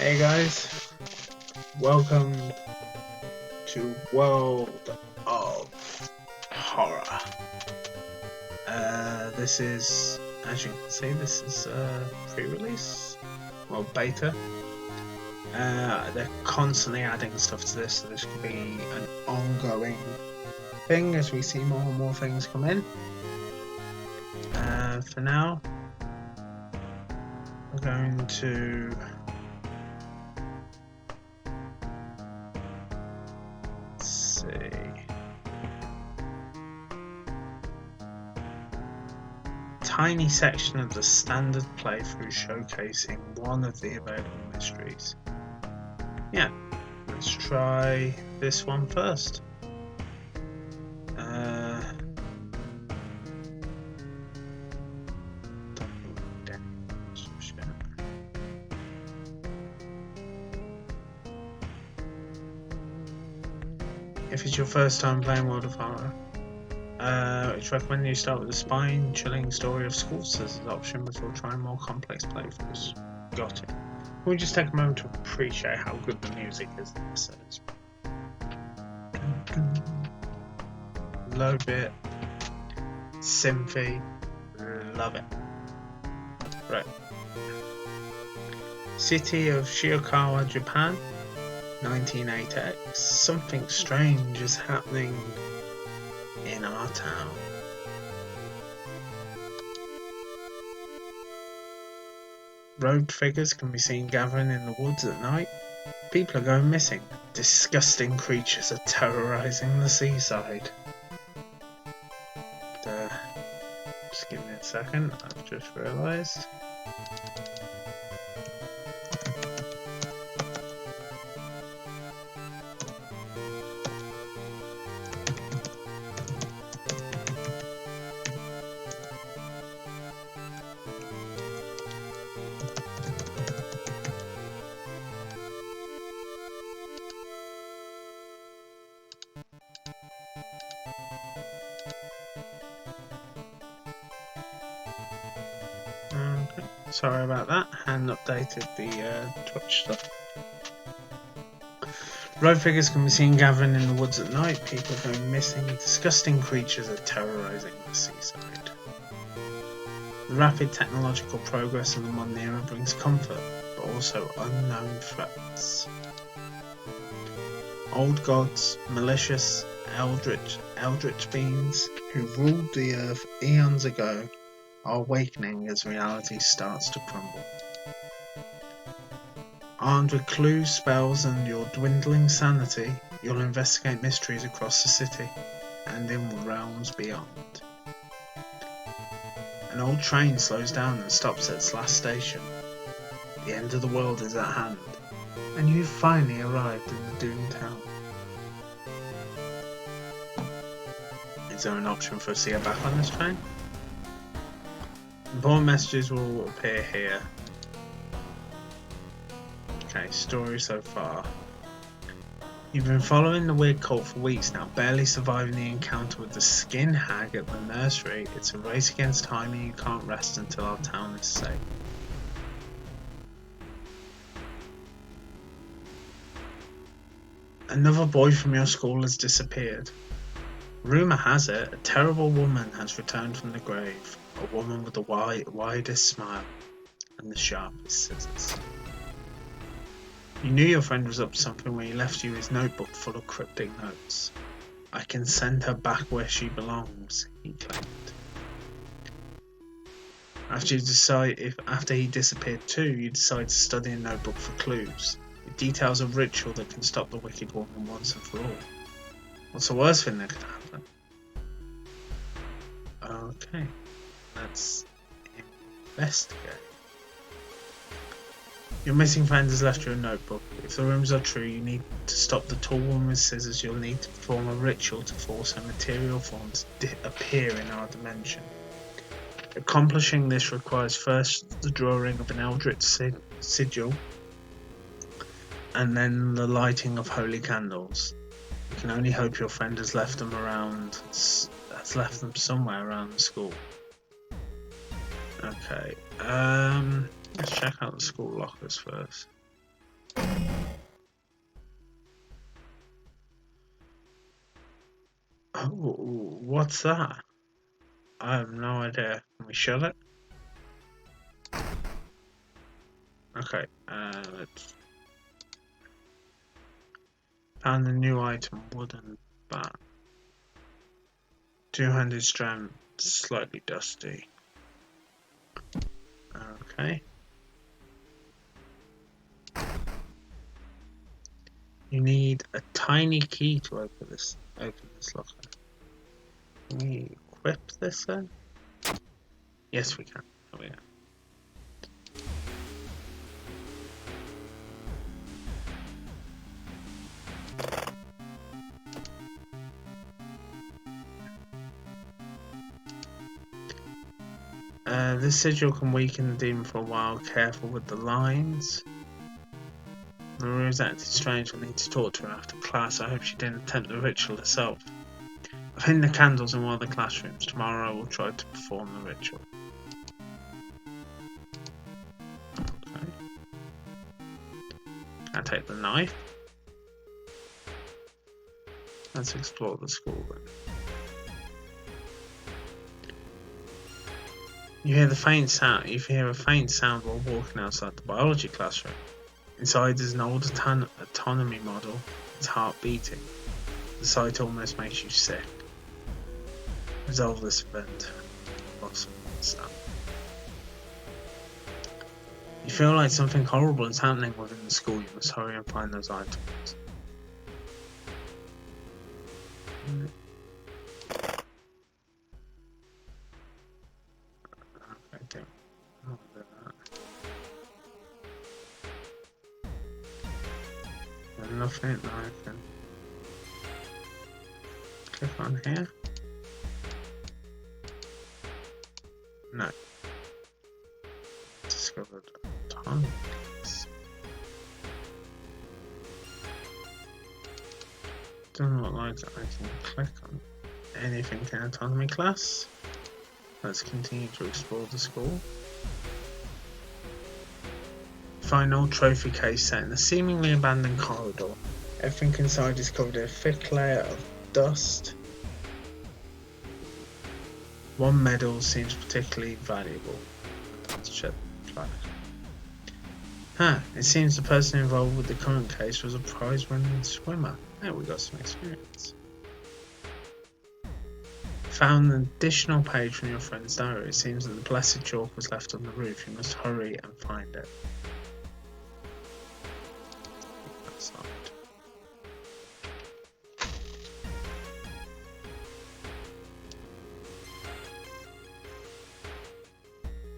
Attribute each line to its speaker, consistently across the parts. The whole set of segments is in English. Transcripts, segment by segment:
Speaker 1: Hey guys, welcome to World of Horror. This is, as you can see, this is pre-release, well, beta. They're constantly adding stuff to this, so this could be an ongoing thing as we see more and more things come in. For now, we're going to tiny section of the standard playthrough showcasing one of the available mysteries. Yeah, let's try this one first. If it's your first time playing World of Horror, it's recommended you start with the spine-chilling story of school scissors option before trying more complex playthroughs. Got it. We'll just take a moment to appreciate how good the music is in this series. Low bit, synthy, love it. Right. City of Shiokawa, Japan, 1980X. Something strange is happening in our town. Rogue figures can be seen gathering in the woods at night. People are going missing. Disgusting creatures are terrorizing the seaside. Just give me a second, I've just realized. Okay, sorry about that. Hadn't updated the Twitch stuff. Rogue figures can be seen gathering in the woods at night. People are going missing. Disgusting creatures are terrorizing the seaside. The rapid technological progress of the modern era brings comfort, but also unknown threats. Old gods, malicious Eldritch beings who ruled the earth eons ago are awakening as reality starts to crumble. Armed with clues, spells, and your dwindling sanity, you'll investigate mysteries across the city and in realms beyond. An old train slows down and stops at its last station. The end of the world is at hand, and you've finally arrived in the doomed town. Is there an option for us to get back on this train? Important messages will appear here. Okay, story so far. You've been following the weird cult for weeks now, barely surviving the encounter with the skin hag at the nursery. It's a race against time and you can't rest until our town is safe. Another boy from your school has disappeared. Rumour has it, a terrible woman has returned from the grave. A woman with the widest smile and the sharpest scissors. You knew your friend was up to something when he left you his notebook full of cryptic notes. I can send her back where she belongs, he claimed. After he disappeared too, you decide to study a notebook for clues. It details a ritual that can stop the wicked woman once and for all. What's the worst thing that could happen? Okay, let's investigate. Your missing friend has left you a notebook. If the rumors are true, you need to stop the tall woman with scissors. You'll need to perform a ritual to force her material form to appear in our dimension. Accomplishing this requires first the drawing of an Eldritch sigil, and then the lighting of holy candles. You can only hope your friend has left them somewhere around the school. Okay, let's check out the school lockers first. Oh, what's that? I have no idea. Can we shut it? Okay, let's found a new item, wooden bat. Two-handed strength, slightly dusty. Okay. You need a tiny key to open this locker. Can we equip this then? Yes, we can. There we go. This sigil can weaken the demon for a while. Careful with the lines. Maru's acted strange. I need to talk to her after class. I hope she didn't attempt the ritual herself. I've hidden the candles in one of the classrooms. Tomorrow I will try to perform the ritual. Okay. I take the knife. Let's explore the school then. You hear a faint sound while walking outside the biology classroom. Inside is an old autonomy model. Its heart beating. The sight almost makes you sick. Resolve this event. You feel like something horrible is happening within the school. You must hurry and find those items. Nothing that I can click on here. No. Discovered tons. Doesn't look like I can click on anything in autonomy class. Let's continue to explore the school. Find an old trophy case set in a seemingly abandoned corridor. Everything inside is covered in a thick layer of dust. One medal seems particularly valuable. Let's check the flash. It seems the person involved with the current case was a prize-winning swimmer. There we got some experience. Found an additional page from your friend's diary. It seems that the blessed chalk was left on the roof. You must hurry and find it.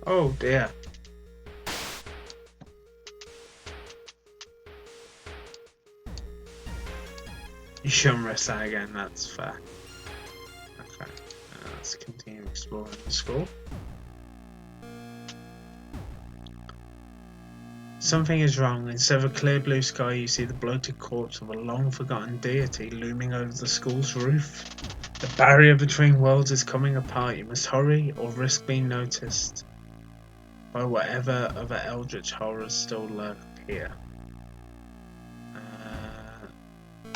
Speaker 1: Oh dear. You shouldn't risk that again, that's fair. Okay, let's continue exploring the school. Something is wrong. Instead of a clear blue sky, you see the bloated corpse of a long-forgotten deity looming over the school's roof. The barrier between worlds is coming apart. You must hurry or risk being noticed by whatever other Eldritch horrors still lurk here.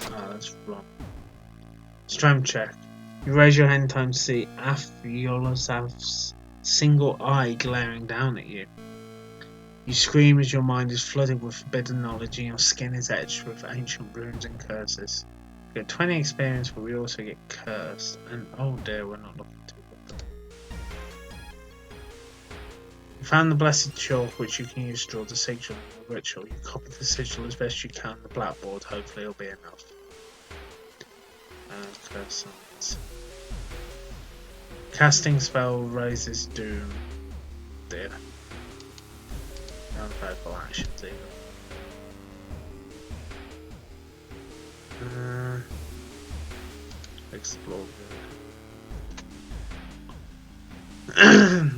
Speaker 1: That's wrong. Strength check. You raise your hand in time to see Afyolasav's single eye glaring down at you. You scream as your mind is flooded with forbidden knowledge and your skin is etched with ancient runes and curses. You get 20 experience, but we also get cursed. And oh dear, we're not looking too good. You found the blessed chalk, which you can use to draw the sigil in the ritual. You copy the sigil as best you can on the blackboard. Hopefully it'll be enough. Curse signs. Casting spell raises doom. Dear. Non-verbal actions even. Explore. A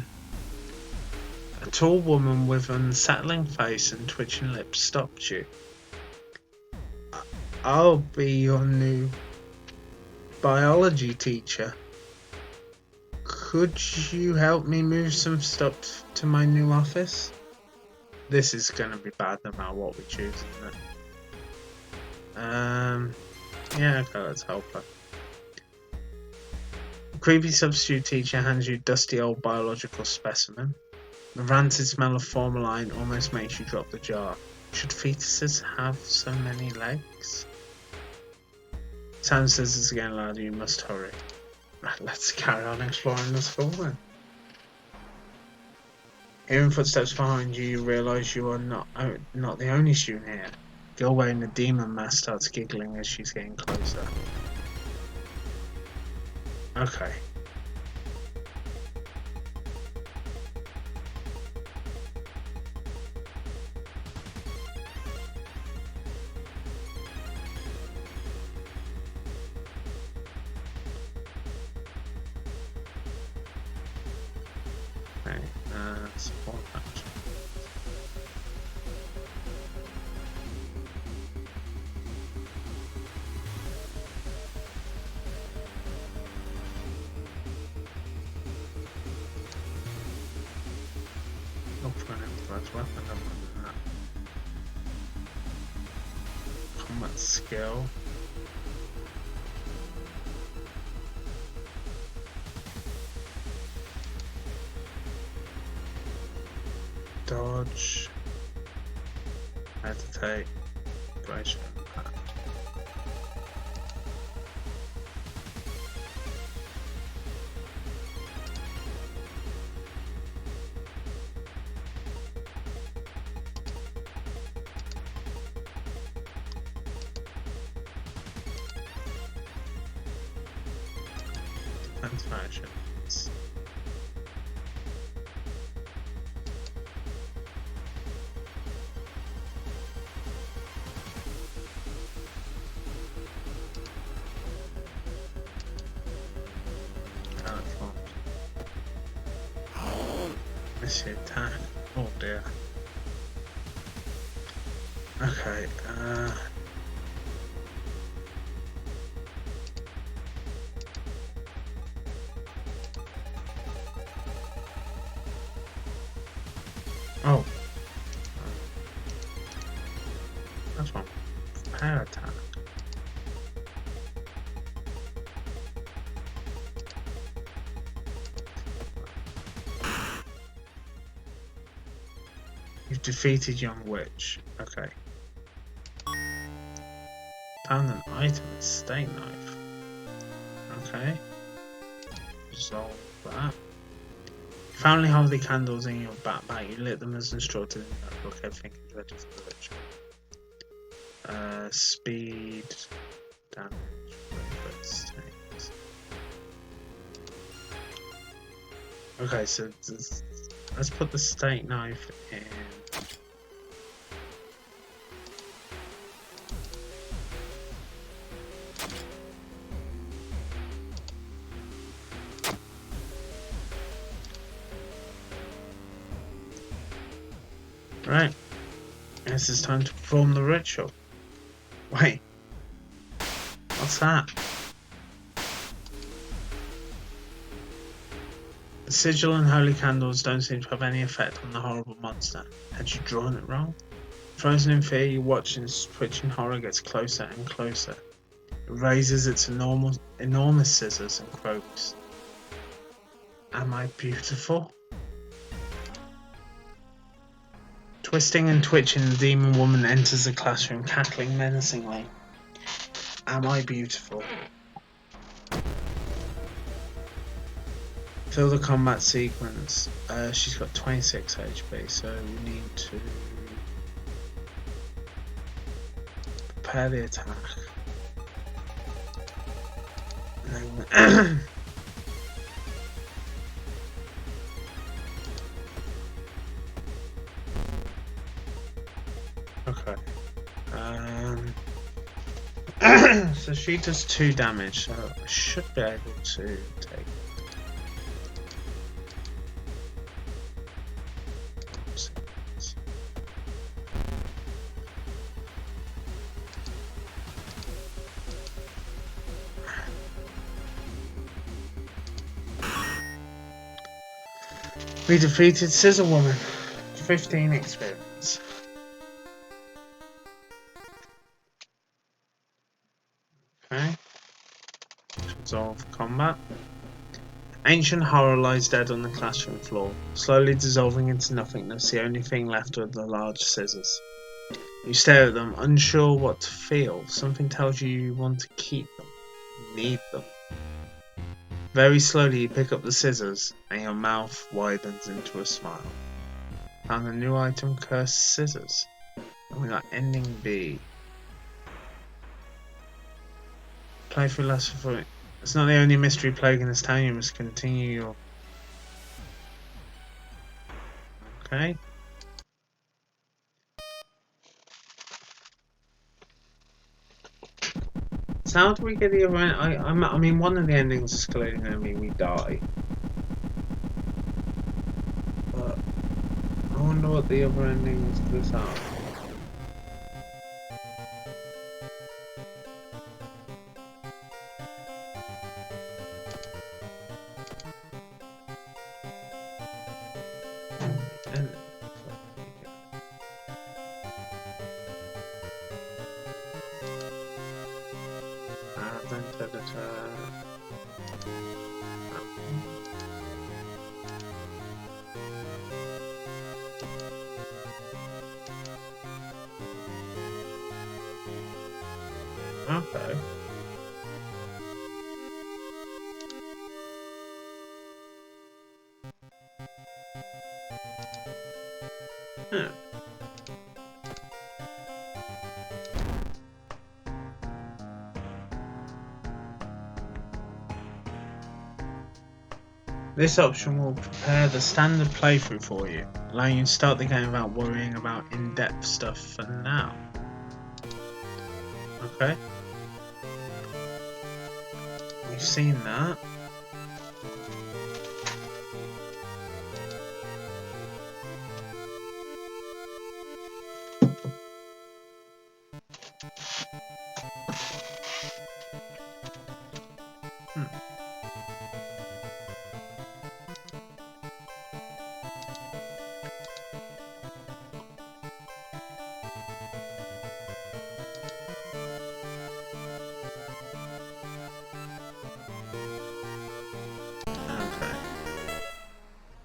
Speaker 1: tall woman with an unsettling face and twitching lips stopped you. I'll be your new biology teacher. Could you help me move some stuff to my new office? This is going to be bad no matter what we choose, isn't it? Yeah, okay, let's help her. The creepy substitute teacher hands you dusty old biological specimen. The rancid smell of formalin almost makes you drop the jar. Should fetuses have so many legs? Sound says it's again louder, you must hurry. Right, let's carry on exploring the school then. Hearing footsteps behind you, you realise you are not the only student here. The girl wearing the demon mask starts giggling as she's getting closer. Okay. Support action. Look for an improvised weapon, other than that. Combat skill. Dodge, meditate, duration, impact. Defense actions. Miss the attack. Oh dear. Okay, oh. That's one. Power attack. You've defeated young witch. Okay. Found an item, a steak knife. Okay. Resolve that. You found holy candles in your backpack. You lit them as instructed in the notebook. Everything is ready for the ritual. Speed, damage, okay, so let's put the steak knife in. Right, guess it's time to perform the ritual. Wait, what's that? The sigil and holy candles don't seem to have any effect on the horrible monster. Had you drawn it wrong? Frozen in fear, you watch as twitching horror gets closer and closer. It raises its enormous scissors and croaks. Am I beautiful? Twisting and twitching, the demon woman enters the classroom, cackling menacingly. Am I beautiful? Fill the combat sequence. She's got 26 HP, so we need to prepare the attack. And then okay. So she does 2 damage, so I should be able to take. We defeated Scissor Woman. 15 experience. minutes. Okay. Resolve combat. Ancient horror lies dead on the classroom floor, slowly dissolving into nothingness. The only thing left are the large scissors. You stare at them, unsure what to feel. Something tells you want to keep them. You need them. Very slowly you pick up the scissors, and your mouth widens into a smile. Found a new item, cursed scissors. And we got ending B. Playthrough lasts for... It's not the only mystery plaguing this town. You must continue your... Okay. So how do we get the other end? I mean, one of the endings is clearly going to mean we die. But I wonder what the other endings to this are. Okay. Hmm. This option will prepare the standard playthrough for you, allowing you to start the game without worrying about in-depth stuff for now. Okay. We've seen that.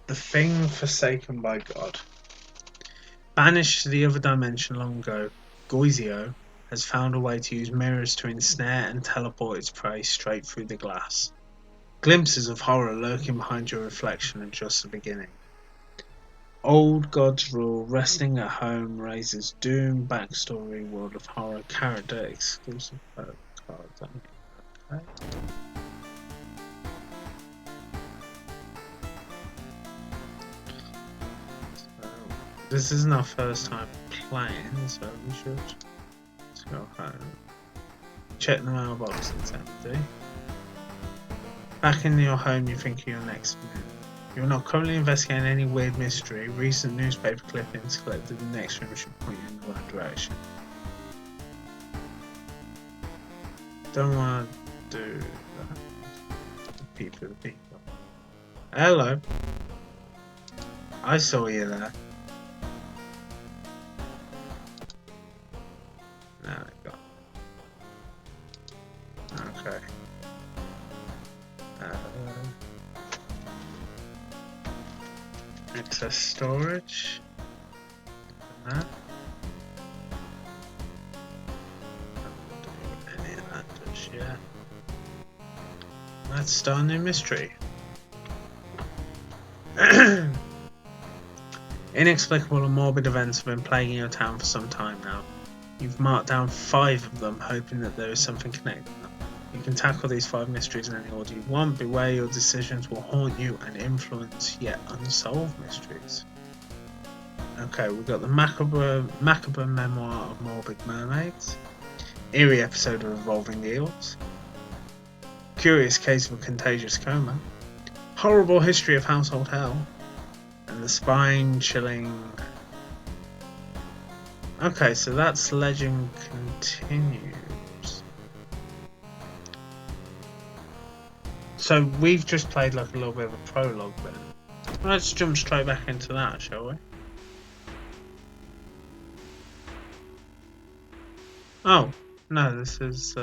Speaker 1: The thing forsaken by God. Banished to the other dimension long ago, Goizio has found a way to use mirrors to ensnare and teleport its prey straight through the glass. Glimpses of horror lurking behind your reflection are just the beginning. Old God's rule, resting at home, raises doom, backstory, world of horror, character, exclusive cards. Okay. This isn't our first time playing, so we should let's go home. Check the mailbox, it's empty. Back in your home, you think of your next move. You are not currently investigating any weird mystery. Recent newspaper clippings collected in the next room should point you in the right direction. Don't want to do that. People. Hello. I saw you there. There we go. Okay. Access storage. That. Don't do any of that just yet. Let's start a new mystery. Inexplicable and morbid events have been plaguing your town for some time now. You've marked down 5 of them, hoping that there is something connecting them. You can tackle these 5 mysteries in any order you want. Beware your decisions will haunt you and influence yet unsolved mysteries. Okay, we've got the macabre memoir of morbid mermaids, eerie episode of revolving eels, curious case of a contagious coma, horrible history of household hell, and the spine-chilling... Okay, so that's legend continues. So we've just played like a little bit of a prologue then. Let's jump straight back into that, shall we? Oh, no, this is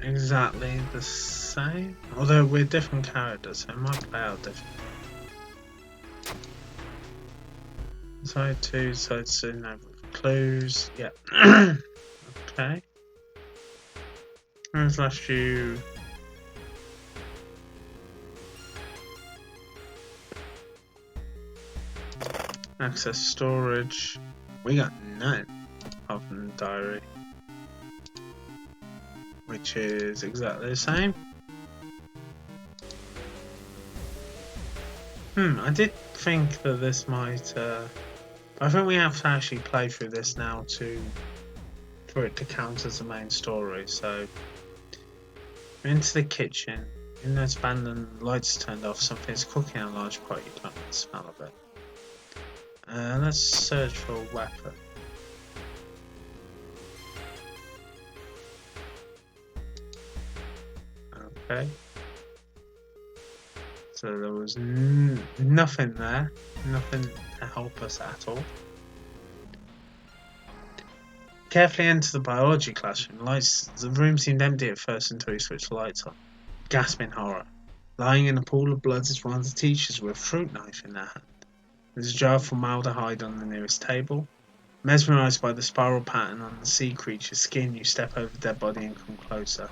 Speaker 1: exactly the same, although we're different characters, so it might play out different. Side 2, side 2, no clues, yeah. Okay. When's last you? Access storage. We got none apart from the diary, which is exactly the same. I did think that this might. I think we have to actually play through this now for it to count as the main story. So we're into the kitchen. In this abandoned, lights turned off. Something's cooking in a large pot. You don't like the smell of it. Let's search for a weapon. Okay. So there was nothing there. Nothing to help us at all. Carefully enter the biology classroom. The room seemed empty at first until he switched the lights on. Gasping horror. Lying in a pool of blood is one of the teachers with a fruit knife in their hand. There's a jar of formaldehyde on the nearest table. Mesmerised by the spiral pattern on the sea creature's skin, you step over the dead body and come closer.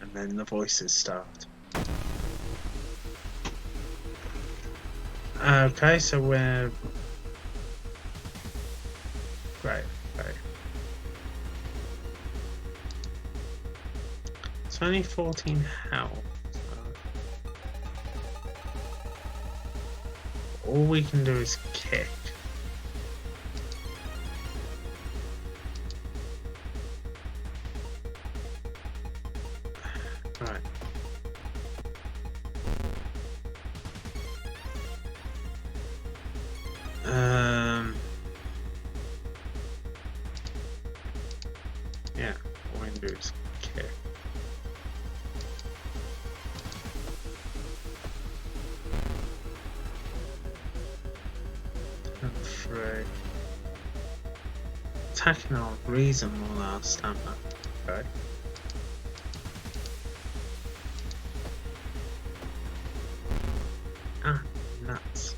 Speaker 1: And then the voices start. Okay, so we're... Great. It's only 14 health. All we can do is kick. Right. Yeah, all we can do is kick. Three. Attacking our reason will our stamina. Okay. Ah, nuts.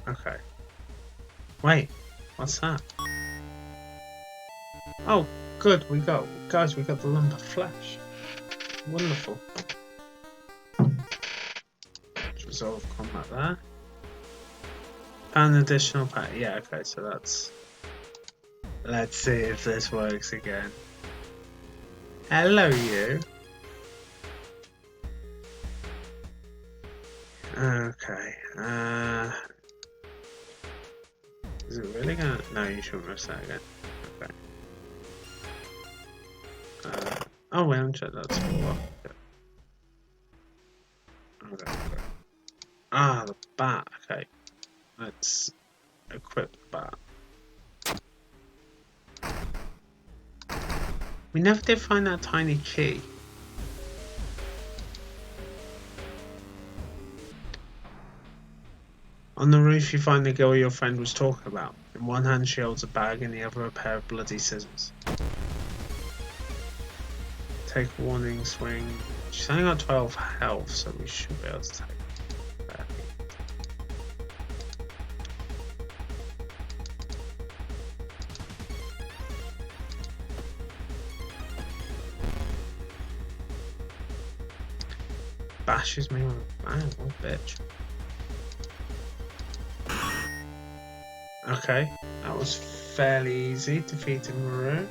Speaker 1: Okay. Wait, what's that? Oh, good, we got the lump of flesh. Wonderful. Resolve combat there. An additional pack. Yeah, okay, so that's... Let's see if this works again. Hello, you. Okay. Is it really gonna... No, you shouldn't miss that again. Okay. Oh, we haven't checked that before. Okay. Ah, the bat. Okay. Let's equip the bat. We never did find that tiny key. On the roof you find the girl your friend was talking about. In one hand she holds a bag, in the other a pair of bloody scissors. Take a warning swing. She's only got 12 health, so we should be able to take that. Bashes me with a bang, what bitch. Okay, that was fairly easy, defeating Maroon.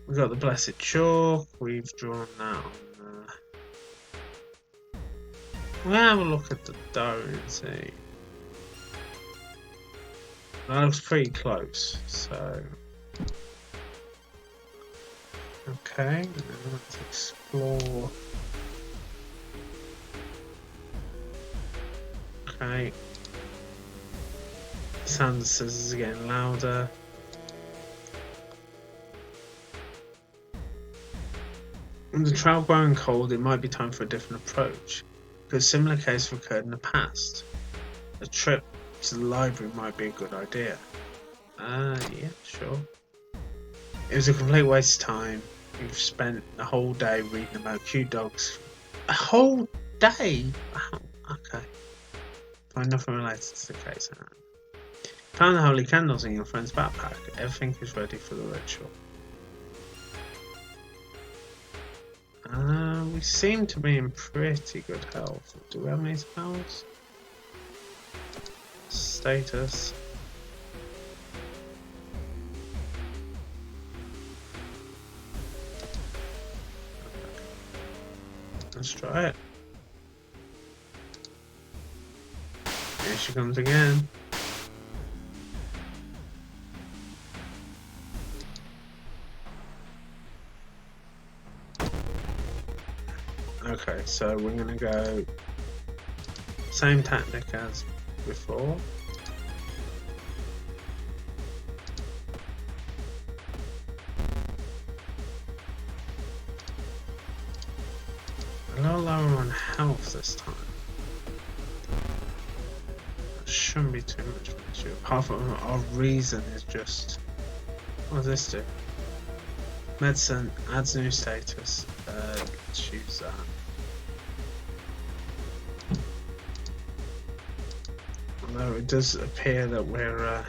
Speaker 1: We got the Blessed Chalk, we've drawn that on we'll have a look at the dough and see. That looks pretty close, so... Okay, let's explore. Okay. The sound of the scissors are getting louder. With the trail growing cold, it might be time for a different approach, because a similar case have occurred in the past. A trip to the library might be a good idea. Yeah, sure. It was a complete waste of time. You've spent the whole day reading about cute dogs. A whole day? Wow, okay. Find nothing related to the case. Found the holy candles in your friend's backpack. Everything is ready for the ritual. We seem to be in pretty good health. Do we have any spells? Status. Let's try it. Here she comes again. Okay, so we're gonna go same tactic as before. A little lower on health this time. That shouldn't be too much of an issue. Apart from our reason is just. What does this do? Medicine adds new status. Let's use that. Although it does appear that we're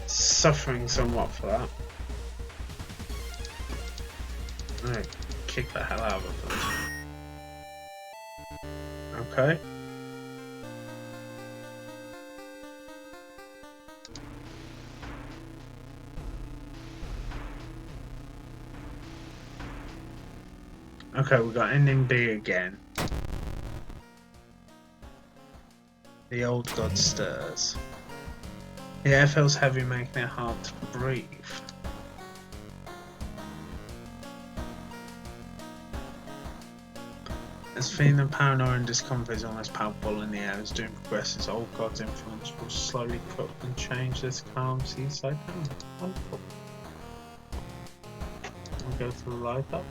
Speaker 1: suffering somewhat for that. Alright, kick the hell out of it. Okay. Okay, we got ending B again. The old god stirs. The air feels heavy, making it hard to breathe. As feeling of paranoia and discomfort is almost palpable in the air as doom progresses, old god's influence will slowly cook and change this calm seaside town. Wonderful. We'll go to the light up.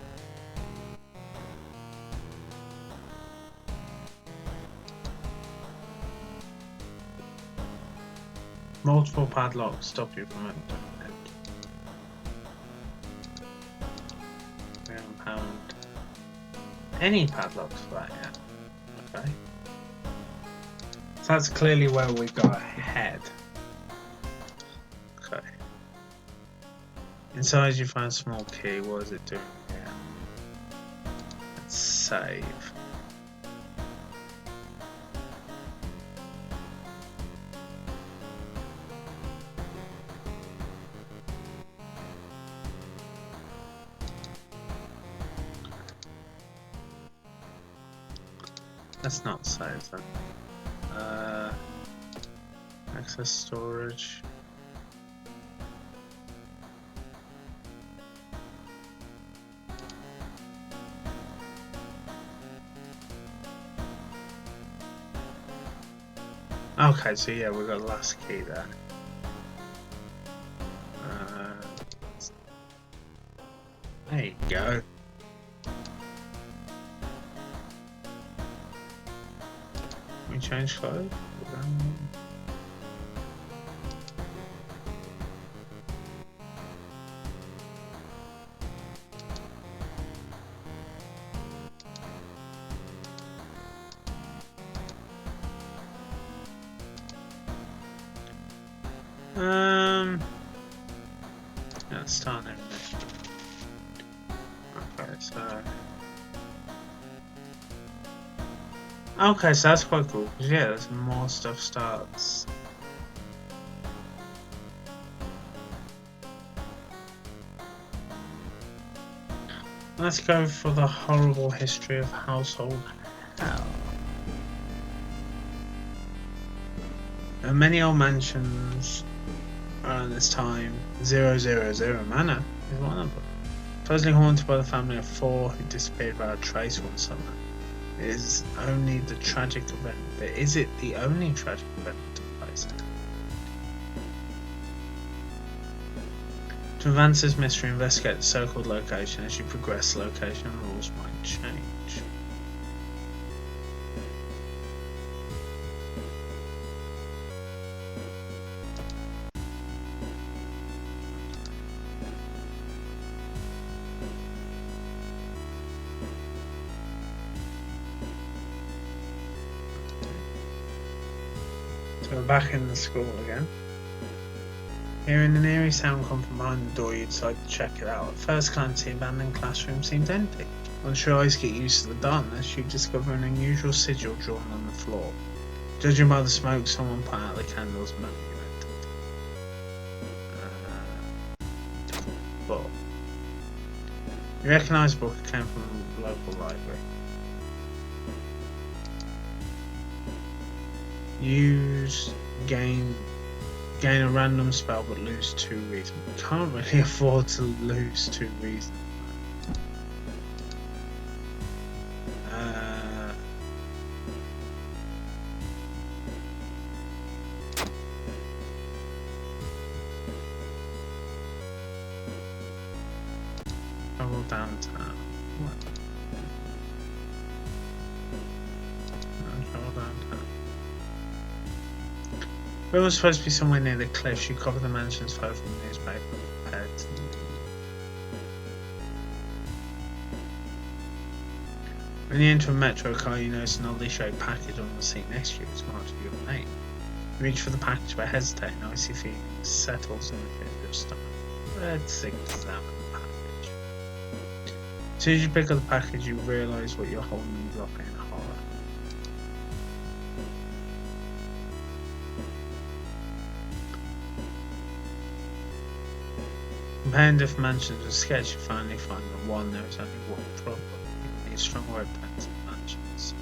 Speaker 1: Multiple padlocks stop you from entering. We haven't found any padlocks for that yet. Okay. So that's clearly where we got ahead. Okay. Inside you find a small key. What is it doing here? Let's save. Let's not save them. Access storage. Okay, so yeah, we got the last key there. There you go. We change clothes. Yeah, start in this. Okay, so. Okay, so that's quite cool. Yeah, there's more stuff starts. Let's go for the horrible history of household hell. There are many old mansions around this time. 000 Manor is one of them. Supposedly haunted by the family of 4 who disappeared without a trace one summer. It is only the tragic event, but is it the only tragic event that took place there? To advance this mystery, investigate the so-called location. As you progress, location rules might change. So we're back in the school again. Hearing an eerie sound come from behind the door, you decide to check it out. At first glance, the abandoned classroom seems empty. Once your eyes get used to the darkness, you discover an unusual sigil drawn on the floor. Judging by the smoke, someone put out the candles a moment you entered. Book. You recognise the book. It came from the local library. Use gain a random spell but lose 2 reason. Can't really afford to lose 2 reason. Travel downtown. What? Travel downtown. We were supposed to be somewhere near the cliffs. You cover the mansion's photo from the newspaper. When you enter a metro car, you notice an oddly shaped package on the seat next to you. It's marked with your name. You reach for the package but hesitate. An icy feeling settles in the pit of your stomach. Let's examine the package. As soon as you pick up the package, you realise what you're holding and drop in horror. Comparing different mansions with sketch, you finally find that one, there is only one problem. You need strong word plans and mansions.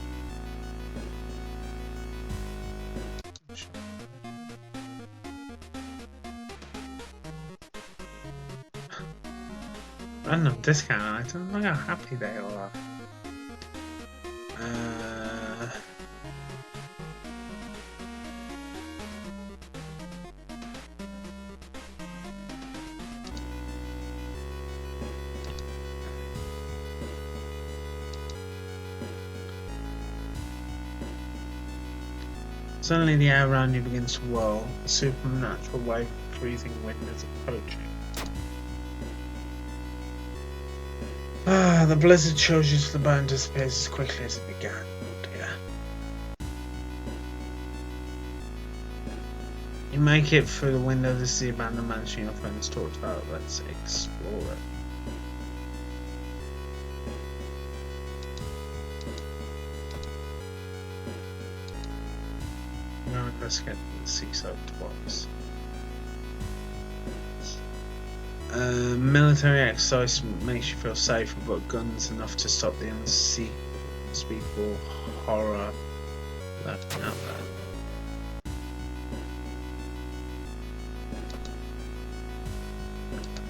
Speaker 1: Random discount items, look how happy they all are. Suddenly the air around you begins to whirl. A supernatural wave of freezing wind is approaching. The blizzard chills you to the bone, disappears as quickly as it began. Oh dear. You make it through the window. This is the abandoned mansion your friends talked about. Let's explore it. Now let's get the seaside twice. Military exercise makes you feel safer, but guns enough to stop the unspeakable horror left out there.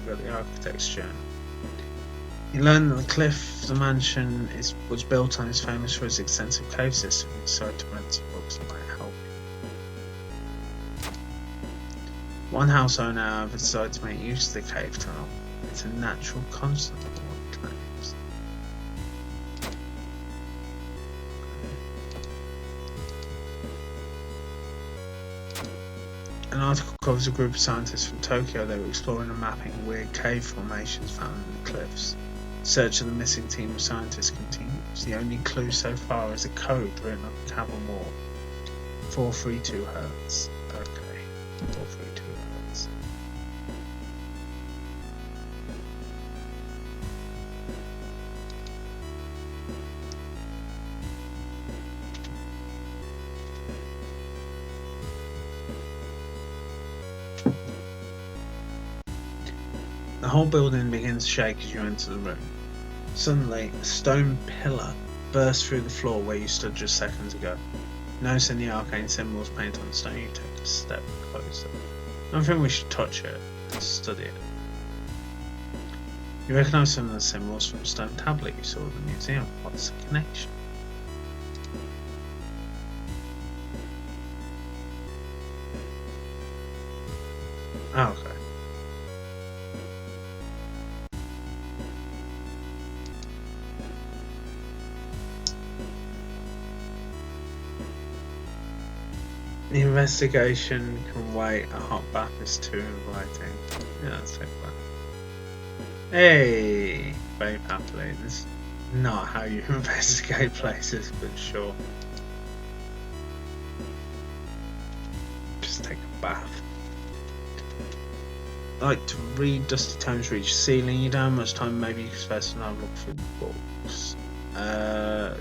Speaker 1: We've got the architect's journal. You learn that the cliff the mansion was built on is famous for its extensive cave system. You decide to rent some books that might help. One house owner, however, decided to make use of the cave tunnel. It's a natural constant of what claims. An article covers a group of scientists from Tokyo. They were exploring and mapping weird cave formations found in the cliffs. The search of the missing team of scientists continues. The only clue so far is a code written on the cavern wall. 432 Hz. Okay, 432 Hz. The whole building begins to shake as you enter the room. Suddenly, a stone pillar bursts through the floor where you stood just seconds ago. Noticing the arcane symbols painted on the stone, you take a step closer. I don't think we should touch it and study it. You recognise some of the symbols from a stone tablet you saw at the museum. What's the connection? Oh, okay. The investigation can wait. A hot bath is too inviting. Yeah, let's take that. Hey, very happily. This is not how you investigate places, but sure. Just take a bath. I like to read. Dusty tomes reach ceiling. You don't have much time. Maybe you can spare some time look through the books.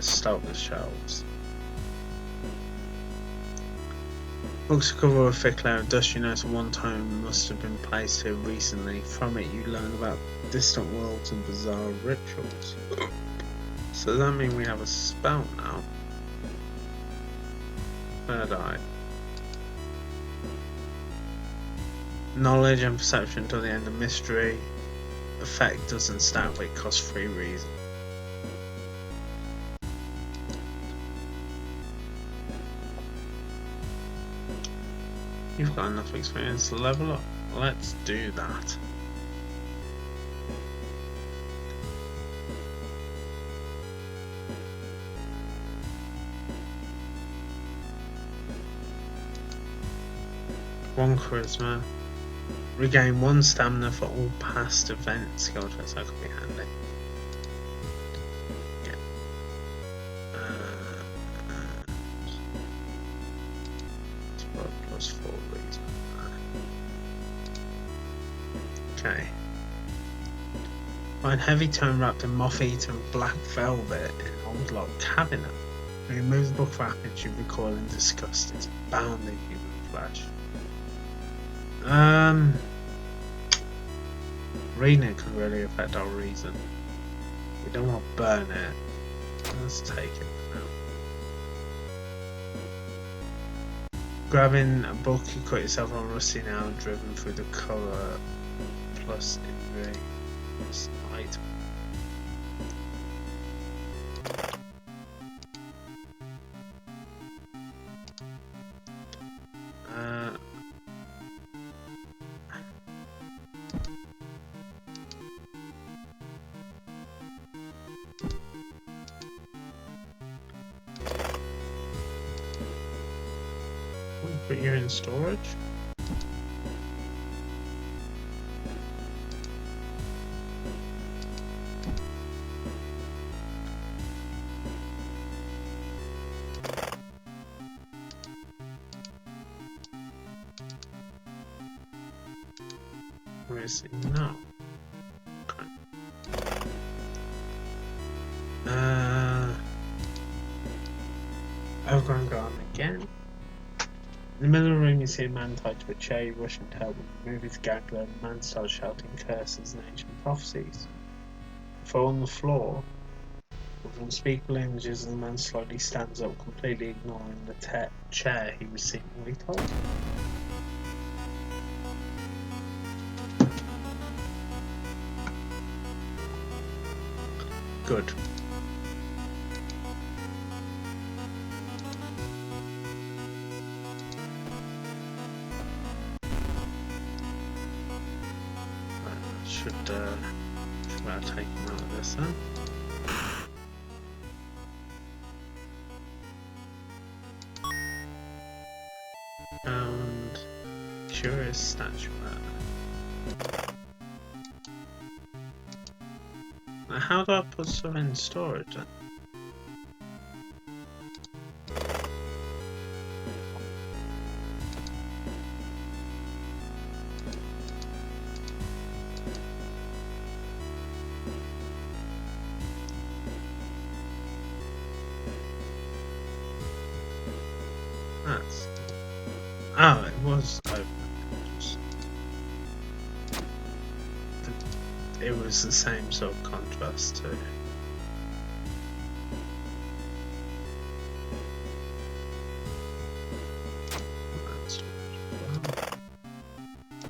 Speaker 1: Start with the shelves. Books are covered with a thick layer of dust. You notice one tome must have been placed here recently. From it, you learn about distant worlds and bizarre rituals. So does that mean we have a spell now? Third eye. Knowledge and perception till the end of mystery. Effect doesn't stack, but it costs 3 reason. You've got enough experience to level up. Let's do that. One charisma. Regain 1 stamina for all past events. God, that could be handy. Yeah. Plus 4 reason. Okay. Find heavy tome wrapped in moth-eaten black velvet in an old lock cabinet. Remove the book wrappage, you recoil in disgust. It's bound in human flesh. Reading it could really affect our reason. We don't want to burn it. Let's take it now. Grabbing a book, you cut yourself on rusty nail driven through the colour plus injury. Item. Put you in storage. Where is it now? Okay. Overgrown garden again. In the middle of the room, you see a man tied to a chair. You rush to help him remove his gag and the man starts shouting curses and ancient prophecies. You fall on the floor with unspeakable images, and the man slowly stands up, completely ignoring the chair he was seemingly told. Good. Should take him out of this then. And curious statuette. Now how do I put stuff in storage then? Oh, it was open. It was the same sort of contrast too.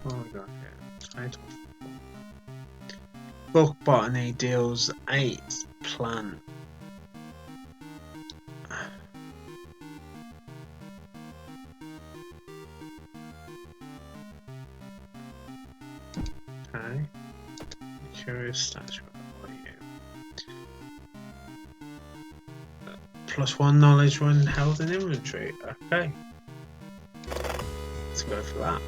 Speaker 1: What have we got here? Title. Book botany deals 8 plant. Okay. Curious statue. What are you? +1 knowledge when held in inventory. Okay. go for that.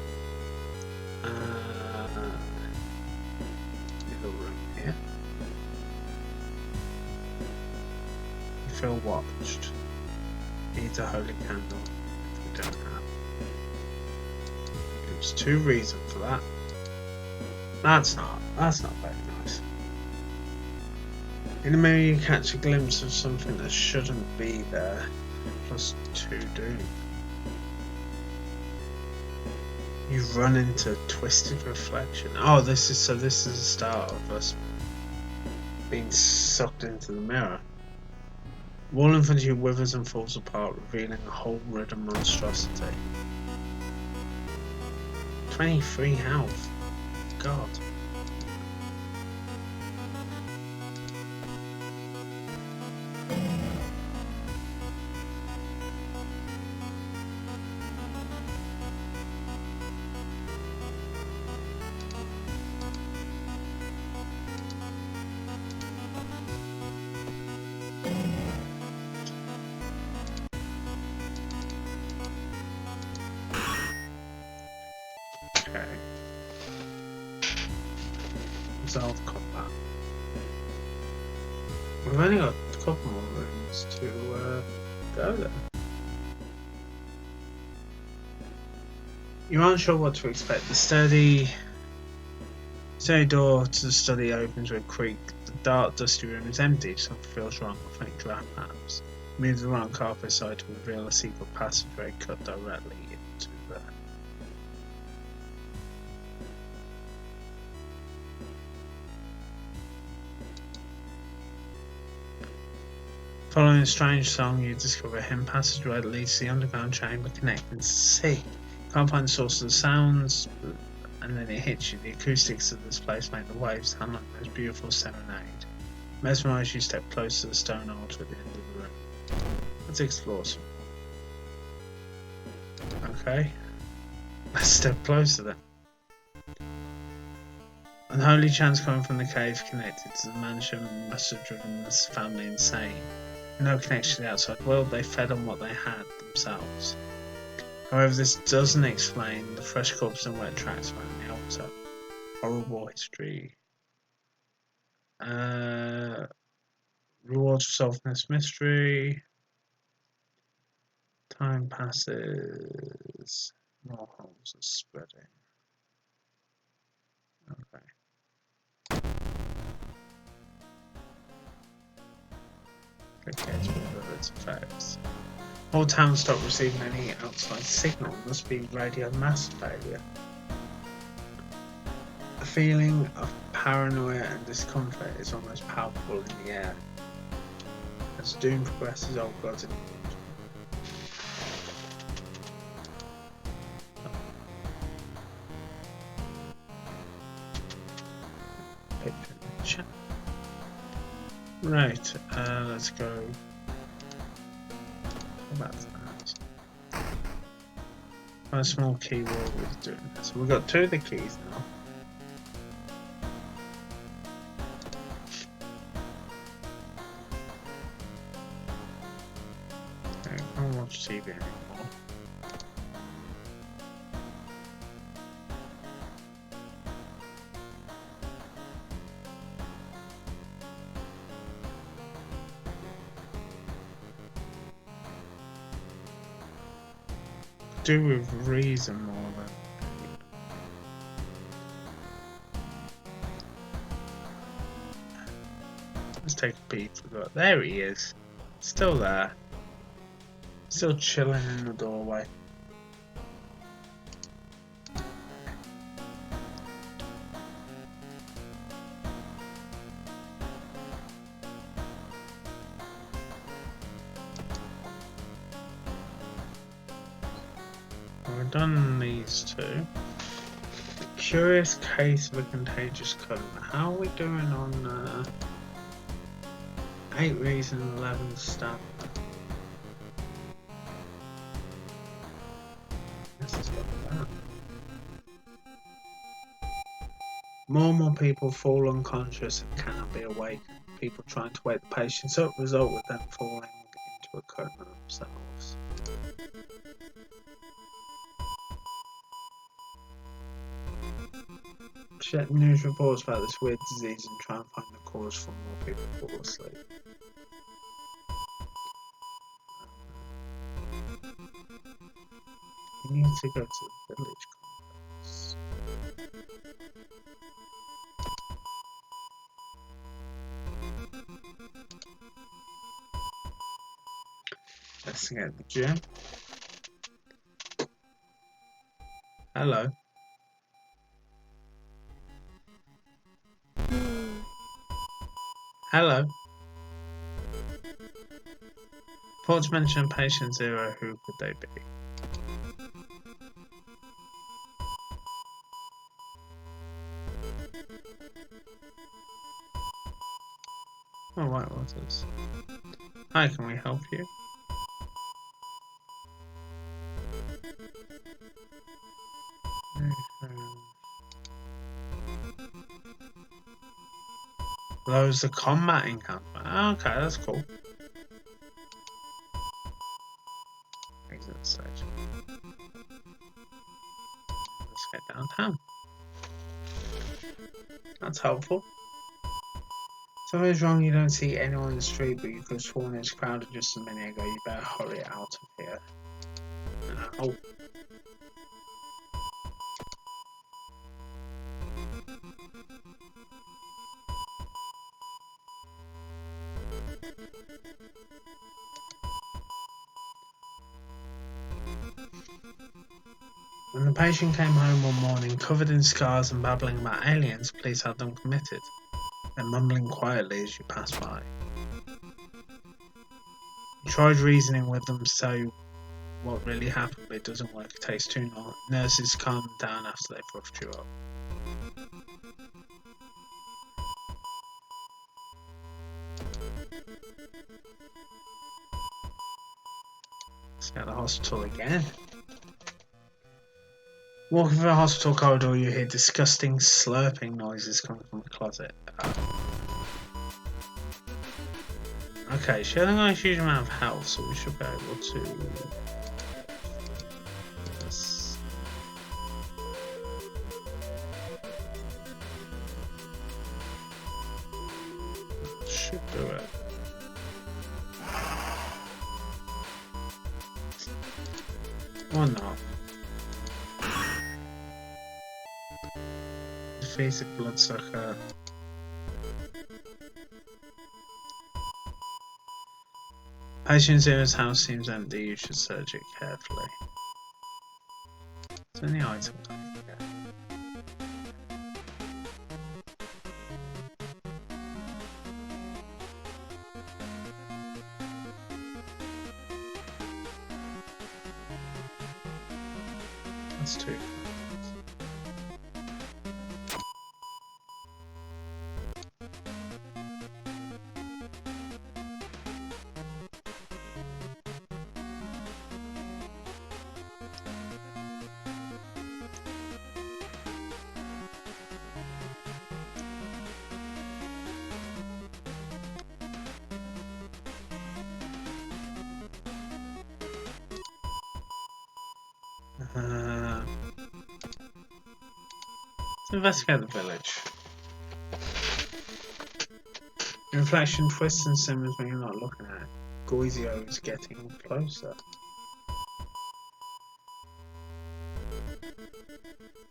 Speaker 1: Little room here. You feel watched. Needs a holy candle, which we don't have. There's 2 reasons for that. That's not very nice. In the mirror you catch a glimpse of something that shouldn't be there. Plus 2 doom. You run into twisted reflection. Oh, this is the start of us being sucked into the mirror. Wall in front of you withers and falls apart, revealing a hole-ridden monstrosity. 23 health. God. Okay. Resolve combat. We've only got a couple more rooms to go there. You aren't sure what to expect. The sturdy door to the study opens with a creak. The dark, dusty room is empty. Something feels wrong. A faint draft perhaps. Move the round carpet aside to reveal a secret passageway cut directly into there. Following a strange song, you discover a hidden passageway that leads to the underground chamber connecting to the sea. You can't find the source of the sounds, and then it hits you. The acoustics of this place make the waves sound like the most beautiful serenade. Mesmerised, you step close to the stone altar at the end of the room. Let's explore some more. Okay. Let's step closer then. Unholy chants coming from the cave connected to the mansion must have driven this family insane. No connection to the outside world, they fed on what they had themselves. However, this doesn't explain the fresh corpses and wet tracks around the altar. Horrible history. Rewards for solving this mystery. Time passes. More holes are spreading. Okay. Click with its effects. Whole town stopped receiving any outside signal. Must be radio mass failure. A feeling of paranoia and discomfort is almost palpable in the air. As doom progresses, old gods in picture in the chat. Right, let's go back to that. Find a small key while we're doing this. So we've got 2 of the keys now. Okay, I don't watch TV anymore. Do with reason more than let's take a peek. There he is, still there, still chilling in the doorway. We've done these 2. The curious case of a contagious code. How are we doing on 8 reason, 11 stamina? This is what that. More and more people fall unconscious and cannot be awakened. People trying to wake the patients up result with them falling into a coma themselves. Check news reports about this weird disease and try and find the cause before more people fall asleep. You need to go to the village complex. Investigate the gym. Hello. Hello. Reports mention patient 0. Who could they be? Oh, White Waters. Hi, can we help you? Those are combat encampment. Oh, okay, that's cool. Exit stage. Let's get downtown. That's helpful. Something's wrong, you don't see anyone in the street, but you could have sworn it's crowded just a minute ago. You better hurry out of here. Oh. When the patient came home one morning, covered in scars and babbling about aliens, police had them committed. They're mumbling quietly as you pass by. You tried reasoning with them to tell you what really happened, but it doesn't work. It takes too long. Nurses calm them down after they've roughed you up. Let's go to the hospital again. Walking through the hospital corridor, you hear disgusting slurping noises coming from the closet. Okay, she hasn't got a huge amount of health, so we should be able to... Should do it. Or not. Defeated bloodsucker. Patient Zero's house seems empty. You should search it carefully. Is there any items? That's too. Let's investigate the village. Your reflection twists and simmers when you're not looking at it. Goizio is getting closer.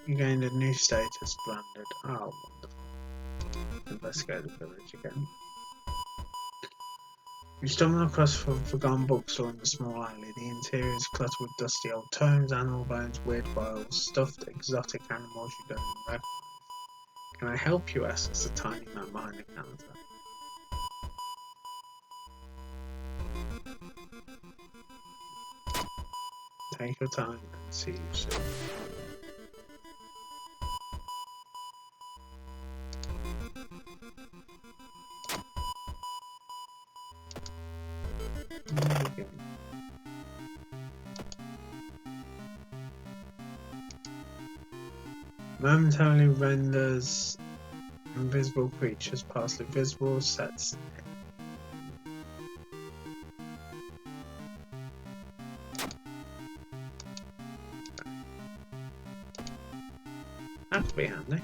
Speaker 1: You gained a new status, branded. Oh, wonderful. Investigate the village again. You stumble across a forgotten bookstore in the small alley. The interior is cluttered with dusty old tomes, animal bones, weird vials, stuffed exotic animals you don't even recognize. Can I help you? Asks the tiny man behind the counter. Take your time and see you soon. Momentarily renders invisible creatures partially visible, sets that could be handy.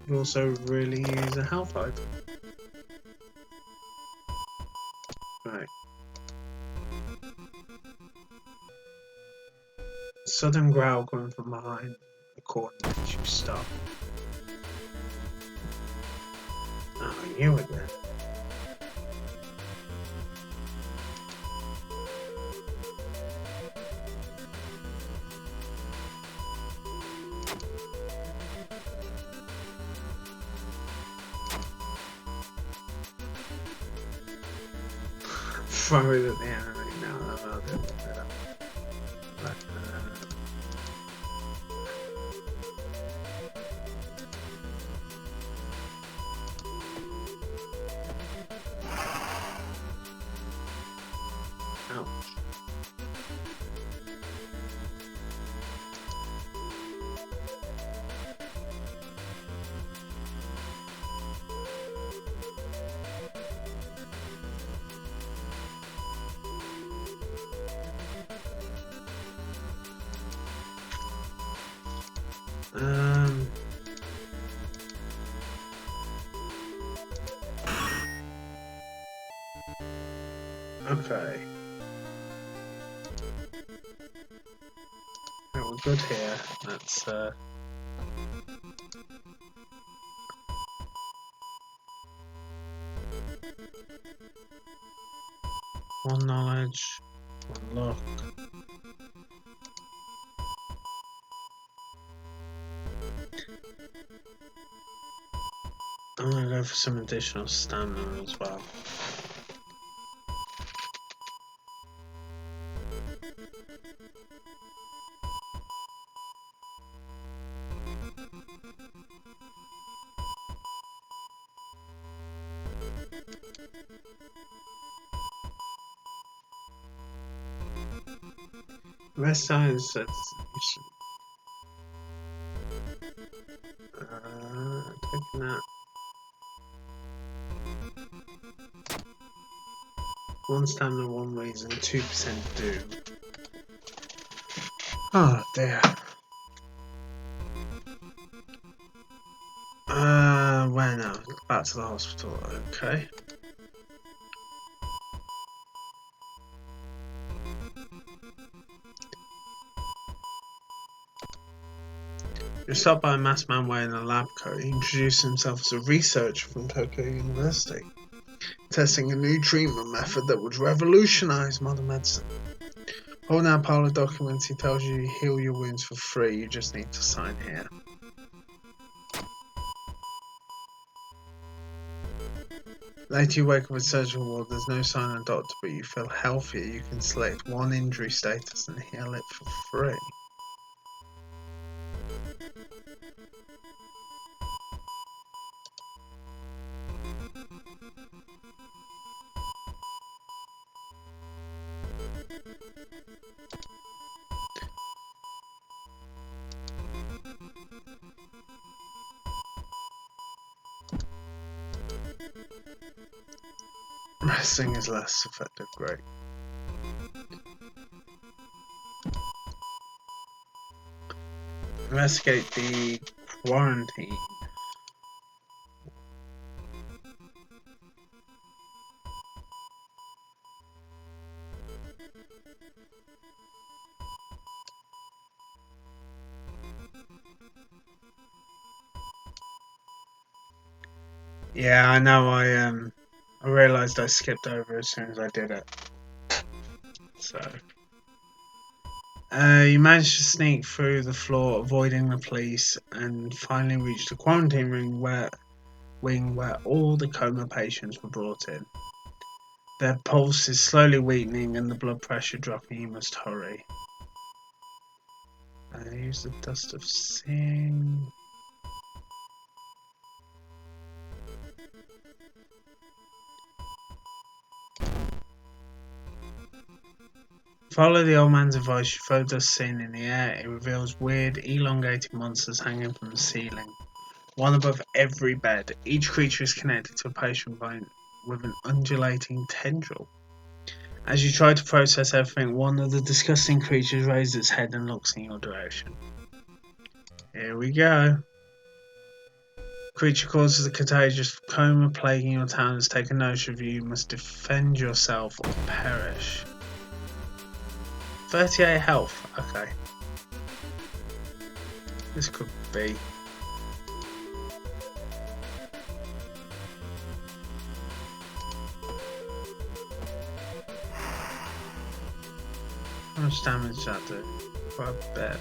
Speaker 1: Could also really use a health item. Right. Sudden growl coming from behind the corner makes you stop. Oh, you were there. Throw it at the enemy now. I'll do it better. But, ouch. Okay. Right, we're good here. Let's one knowledge, one luck. I'm gonna go for some additional stamina as well. Rest science taking that. One stamina, one reason, 2% doom. Oh dear. Where now? Back to the hospital. Okay. You're stopped by a masked man wearing a lab coat. He introduced himself as a researcher from Tokyo University, testing a new treatment method that would revolutionize modern medicine. Holding out a pile of documents, he tells you heal your wounds for free. You just need to sign here. Later you wake up with surgical ward. There's no sign of a doctor, but you feel healthier. You can select one injury status and heal it for free. Resting is less effective, great. Investigate the quarantine. Yeah, I know. I realised I skipped over as soon as I did it. So, you managed to sneak through the floor, avoiding the police, and finally reached the quarantine wing where all the coma patients were brought in. Their pulse is slowly weakening and the blood pressure dropping. You must hurry. Use the dust of seeing. Follow the old man's advice. You throw dust seeing in the air. It reveals weird, elongated monsters hanging from the ceiling, one above every bed. Each creature is connected to a patient with an undulating tendril. As you try to process everything, one of the disgusting creatures raises its head and looks in your direction. Here we go. Creature causes a contagious coma plaguing your town has taken notice of you. You must defend yourself or perish. 38 health. Okay. This could be. How much damage does that do? Quite a bit.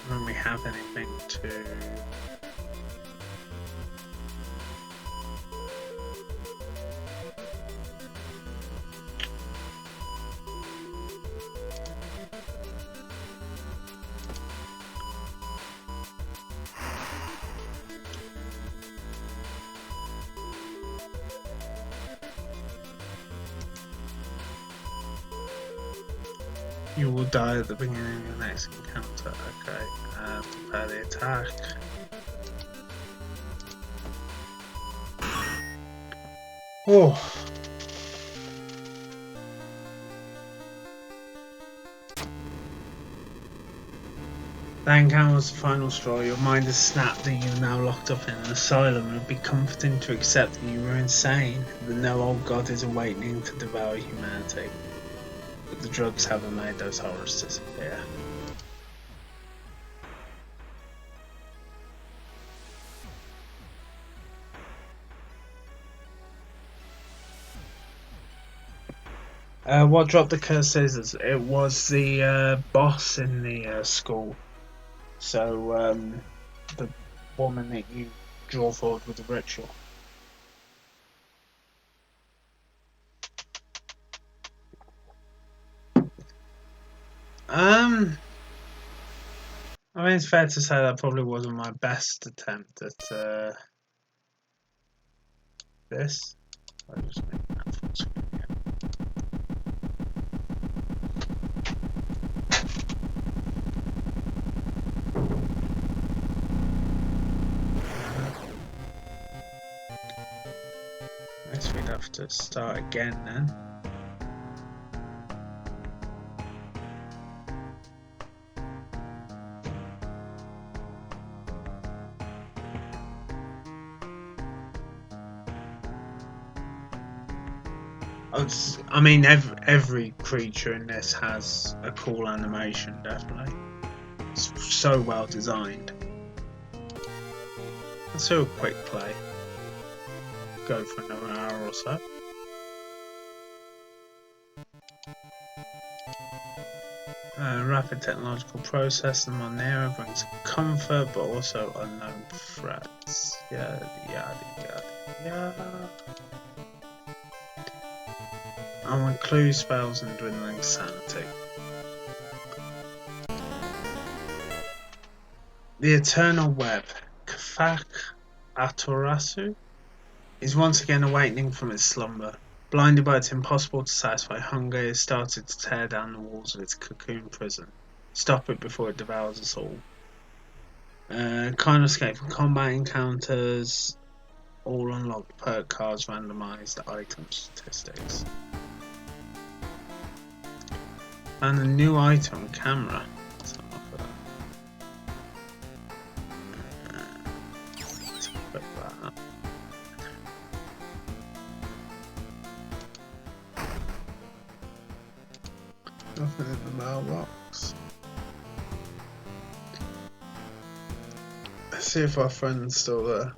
Speaker 1: When we have anything to you will die at the beginning of your next encounter. Okay. Prepare the attack. Oh. That encounter was the final straw. Your mind has snapped that you are now locked up in an asylum. It would be comforting to accept that you were insane, that no old god is awakening to devour humanity. But the drugs haven't made those horrors disappear. What dropped the cursed scissors? It was the boss in the school. So, the woman that you draw forward with the ritual. I mean, it's fair to say that probably wasn't my best attempt at this. I'll just make that full screen again. I guess we'd have to start again then. I mean, every creature in this has a cool animation, definitely. It's so well designed. Let's do a quick play. Go for another hour or so. Rapid technological process and Monero brings comfort, but also unknown threats. Yada yada yada yada. And when clue spells and dwindling sanity. The Eternal Web, Kafak Atorasu, is once again awakening from its slumber. Blinded by its impossible to satisfy hunger, it has started to tear down the walls of its cocoon prison. Stop it before it devours us all. Can't escape from combat encounters. All unlocked perk cards, randomized item statistics. And a new item, camera. Let's have a look at that. Let's pick that up. Nothing in the mailbox. Let's see if our friend's still there.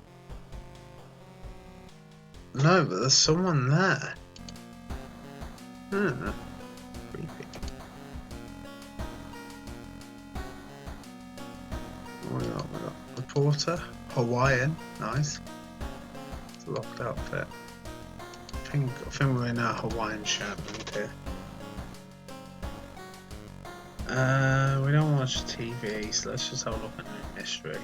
Speaker 1: No, but there's someone there. Hmm. Creepy. What do we got? We got reporter. Hawaiian. Nice. It's a locked outfit. I think we're in a Hawaiian shirt here. We don't watch TV, so let's just have a look at the history.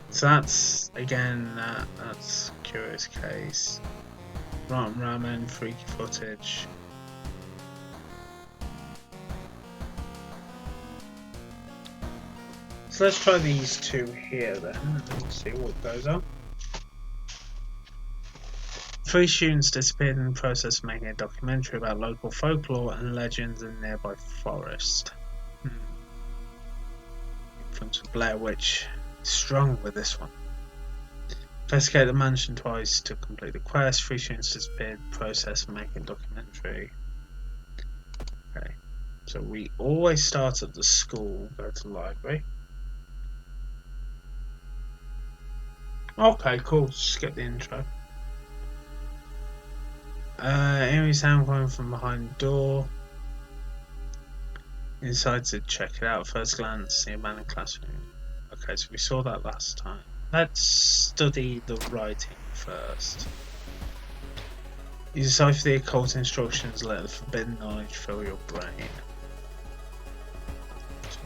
Speaker 1: So that's again that's Curious Case. Rotten Ramen, freaky footage. So let's try these two here then and see what goes on. Three students disappeared in the process of making a documentary about local folklore and legends in a nearby forest. Influence of Blair Witch strong with this one. Investigate the mansion twice to complete the quest. Three students disappeared in the process of making a documentary. Okay, so we always start at the school, go to the library. Okay, cool. Skip the intro. Eerie sound coming from behind the door. Inside to check it out. First glance, the abandoned classroom. Okay, so we saw that last time. Let's study the writing first. You decipher the occult instructions, let the forbidden knowledge fill your brain. So,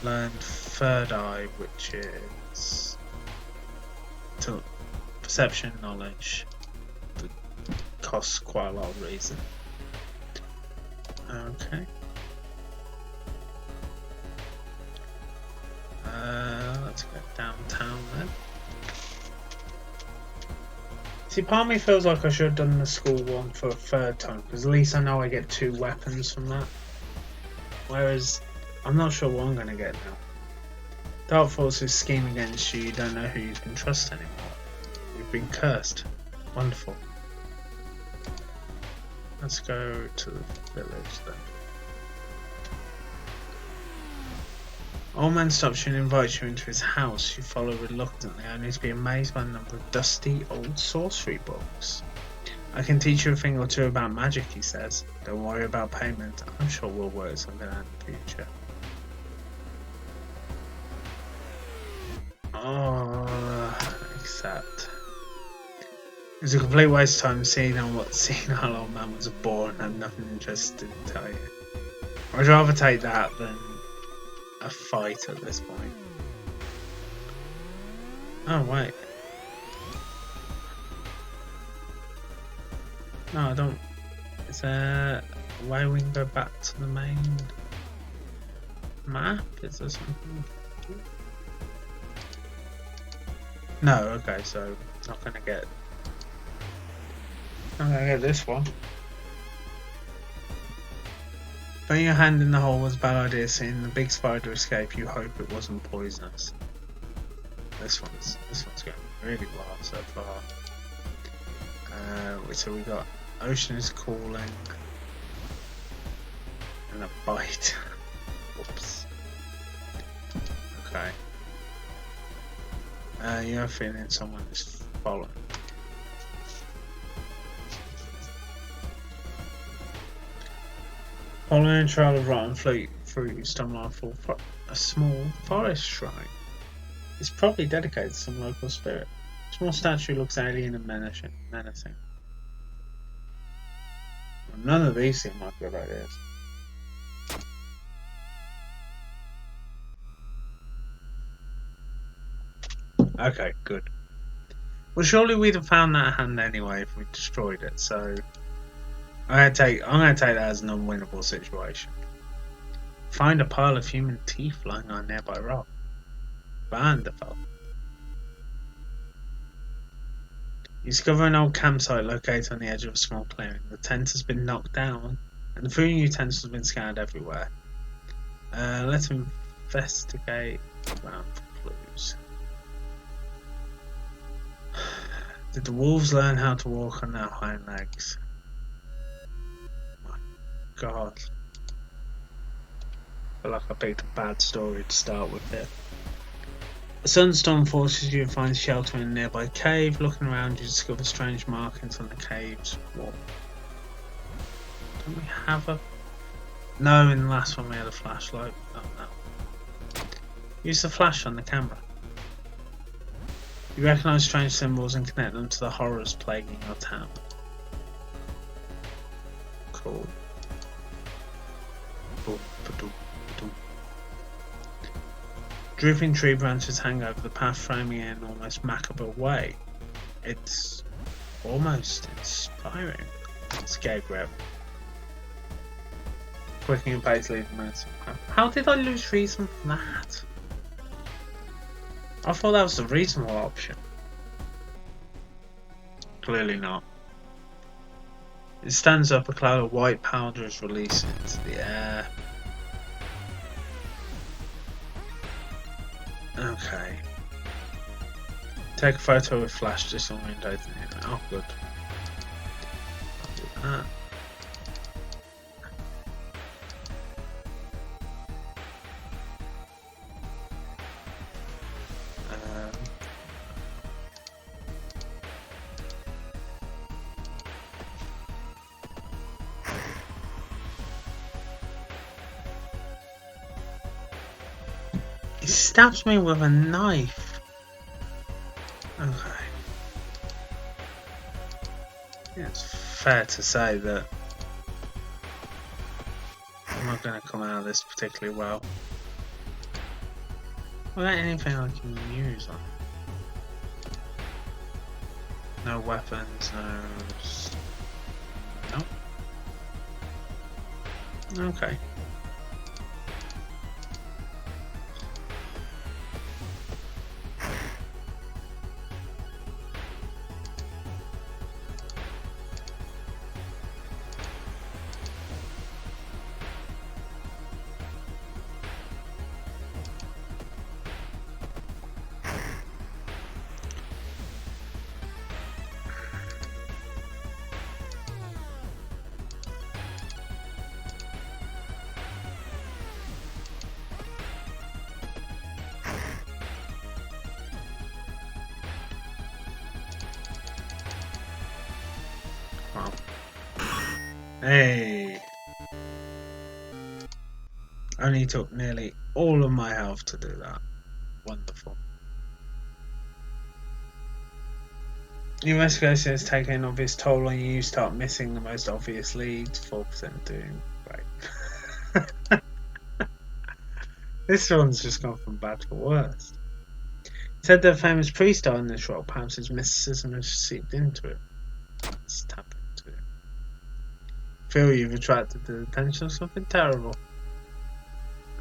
Speaker 1: learn third eye, which is perception, knowledge. That costs quite a lot of reason. Okay. Let's go downtown then. See, part of me feels like I should have done the school one for a third time, because at least I know I get 2 weapons from that. Whereas, I'm not sure what I'm going to get now. Dark forces scheme against you, you don't know who you can trust anymore. You've been cursed. Wonderful. Let's go to the village then. Old man stops you and invites you into his house. You follow reluctantly, only to be amazed by the number of dusty old sorcery books. I can teach you a thing or two about magic, he says. Don't worry about payment. I'm sure we'll work something out in the future. Except it was a complete waste of time seeing how old man was a bore and had nothing interesting to tell you. I'd rather take that than a fight at this point. Oh wait. No, I don't. Is there a way we can go back to the main map? Is there something? No, okay, so not gonna get this one. Putting your hand in the hole was a bad idea. Seeing the big spider escape, you hope it wasn't poisonous. This one's going really well so far. So we got ocean is calling and a bite. Whoops. Okay. You're feeling someone is following. Following a trail of rotten fruit, you stumble on a small forest shrine. It's probably dedicated to some local spirit. The small statue looks alien and menacing. Well, none of these seem like good ideas. Okay, good. Well, surely we'd have found that hand anyway if we destroyed it, so I'm gonna take that as an unwinnable situation. Find a pile of human teeth lying on a nearby rock. Wonderful. You discover an old campsite located on the edge of a small clearing. The tent has been knocked down, and the food and utensils have been scattered everywhere. Let's investigate around for clues. Did the wolves learn how to walk on their hind legs? My God. I feel like I picked a bad story to start with here. A sunstorm forces you to find shelter in a nearby cave. Looking around, you discover strange markings on the cave's wall. Don't we have a... No, in the last one we had a flashlight. Oh no. Use the flash on the camera. You recognise strange symbols and connect them to the horrors plaguing your town. Cool. Drooping tree branches hang over the path, framing it in an almost macabre way. It's almost inspiring. It's Gabriel. Clicking and paste leave the minutes. How did I lose reason from that? I thought that was the reasonable option. Clearly not. It stands up, a cloud of white powder is released into the air. Okay. Take a photo with flash disorientating it. Oh, good. I'll do that. He stabs me with a knife. Okay. Yeah, it's fair to say that I'm not going to come out of this particularly well. Without anything I can use on. No weapons, no. Nope. Okay. Wow. Hey! Only took nearly all of my health to do that. Wonderful. Your investigation has taken an obvious toll on you. Start missing the most obvious leads. 4% doing great. This one's just gone from bad to worse. Said the famous priest died in this rock. Perhaps his mysticism has seeped into it. Let's tap into it. Feel you've attracted the attention of something terrible.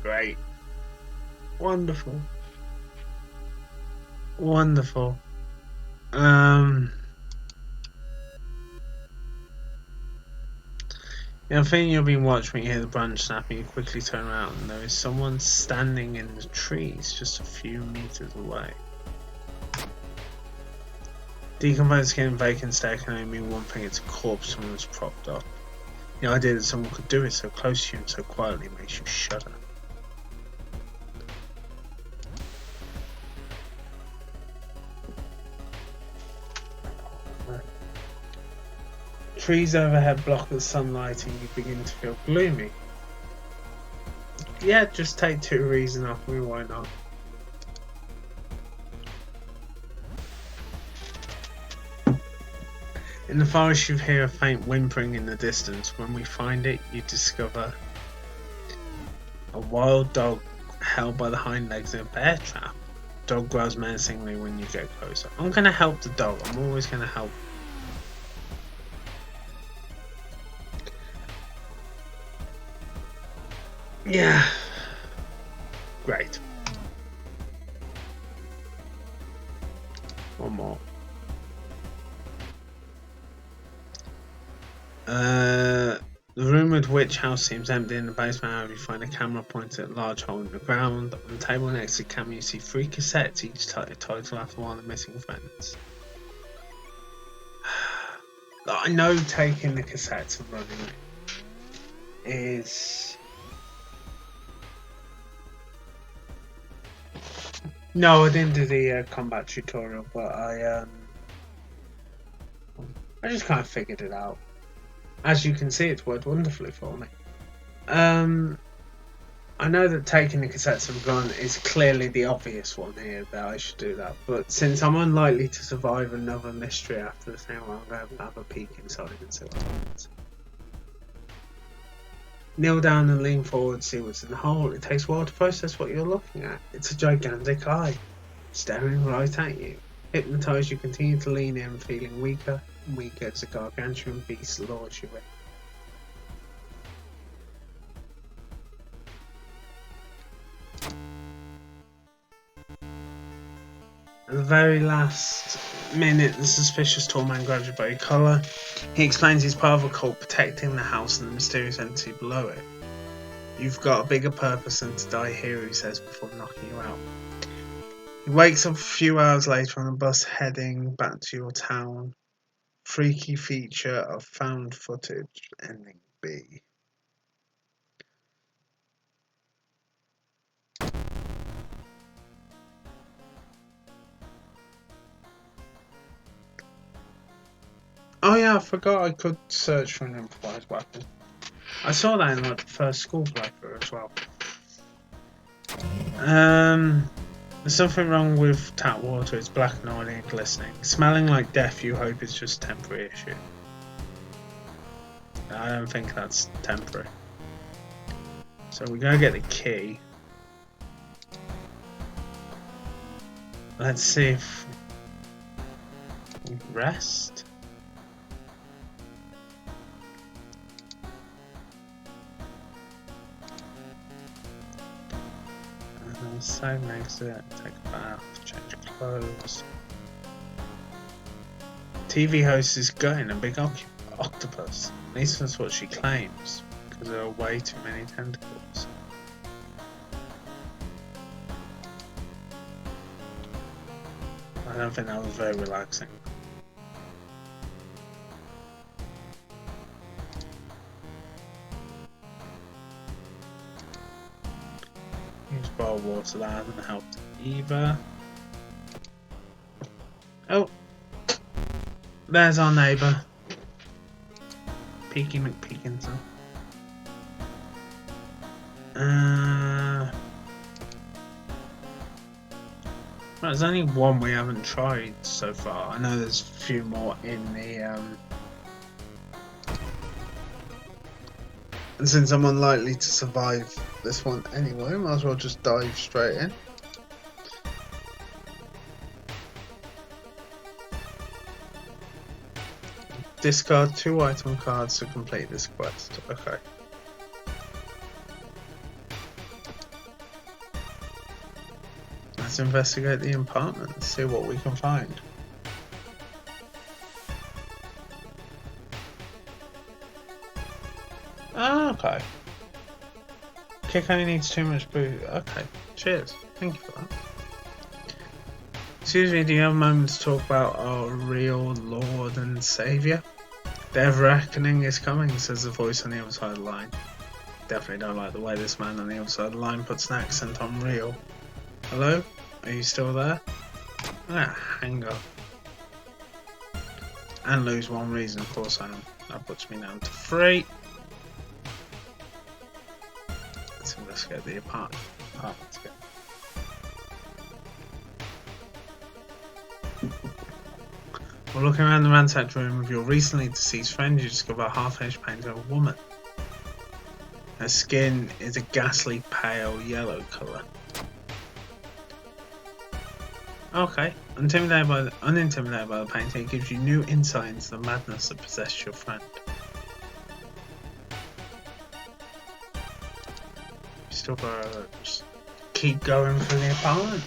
Speaker 1: Great. Wonderful. Wonderful. Yeah, I think you're being watched when you hear the branch snapping. You quickly turn around and there is someone standing in the trees just a few meters away. Decomposed skin and vacant stare can only mean one thing: it's a corpse someone has propped up. The idea that someone could do it so close to you and so quietly makes you shudder. Trees overhead block the sunlight and you begin to feel gloomy. Yeah, just take 2 reason off me, why not? In the forest you hear a faint whimpering in the distance. When we find it, you discover a wild dog held by the hind legs in a bear trap. Dog growls menacingly when you get closer. I'm gonna help the dog, I'm always gonna help. Yeah. Great. One more. The rumoured witch house seems empty in the basement. However, you find a camera pointed at a large hole in the ground. On the table next to the camera, you see 3 cassettes, each titled after one of the missing friends. I know taking the cassettes and running it is... No, I didn't do the combat tutorial, but I just kind of figured it out. As you can see, it's worked wonderfully for me. I know that taking the cassettes and run is clearly the obvious one here, that I should do that, but since I'm unlikely to survive another mystery after the thing, I'm going to have a peek inside and see what happens. Kneel down and lean forward, see what's in the hole. It takes a while to process what you're looking at. It's a gigantic eye, staring right at you. Hypnotised, you continue to lean in, feeling weaker and weaker as the gargantuan beast lures you in. The very last minute, the suspicious tall man grabs you by your collar. He explains he's part of a cult protecting the house and the mysterious entity below it. You've got a bigger purpose than to die here, he says before knocking you out. He wakes up a few hours later on a bus heading back to your town. Freaky feature of found footage, ending B. Oh yeah, I forgot I could search for an improvised weapon. I saw that in like the first school playthrough as well. There's something wrong with tap water. It's black and oily and glistening. Smelling like death, you hope it's just a temporary issue. I don't think that's temporary. So we're gonna get the key. Let's see if we rest. Save an exit, take a bath, change clothes. TV host is gutting a big octopus. At least that's what she claims, because there are way too many tentacles. I don't think that was very relaxing. Use bottled water, that hasn't helped either. Oh! There's our neighbour. Peaky McPeakinson. Right, there's only one we haven't tried so far. I know there's a few more in the and since I'm unlikely to survive this one anyway, might as well just dive straight in. Discard 2 item cards to complete this quest. Okay. Let's investigate the apartment and see what we can find. Ah, okay. Kick only needs too much booze. Okay, cheers. Thank you for that. Excuse me, do you have a moment to talk about our real Lord and Saviour? Day of reckoning is coming, says the voice on the other side of the line. Definitely don't like the way this man on the other side of the line puts an accent on real. Hello? Are you still there? Ah, hang up. And lose one reason, of course I am. That puts me down to 3. Let's investigate the apartment again. While looking around the ransacked room of your recently deceased friend, you discover a half-edged painting of a woman. Her skin is a ghastly pale yellow colour. Okay, unintimidated by the painting, it gives you new insight into the madness that possessed your friend. You still gotta just keep going for the apartment.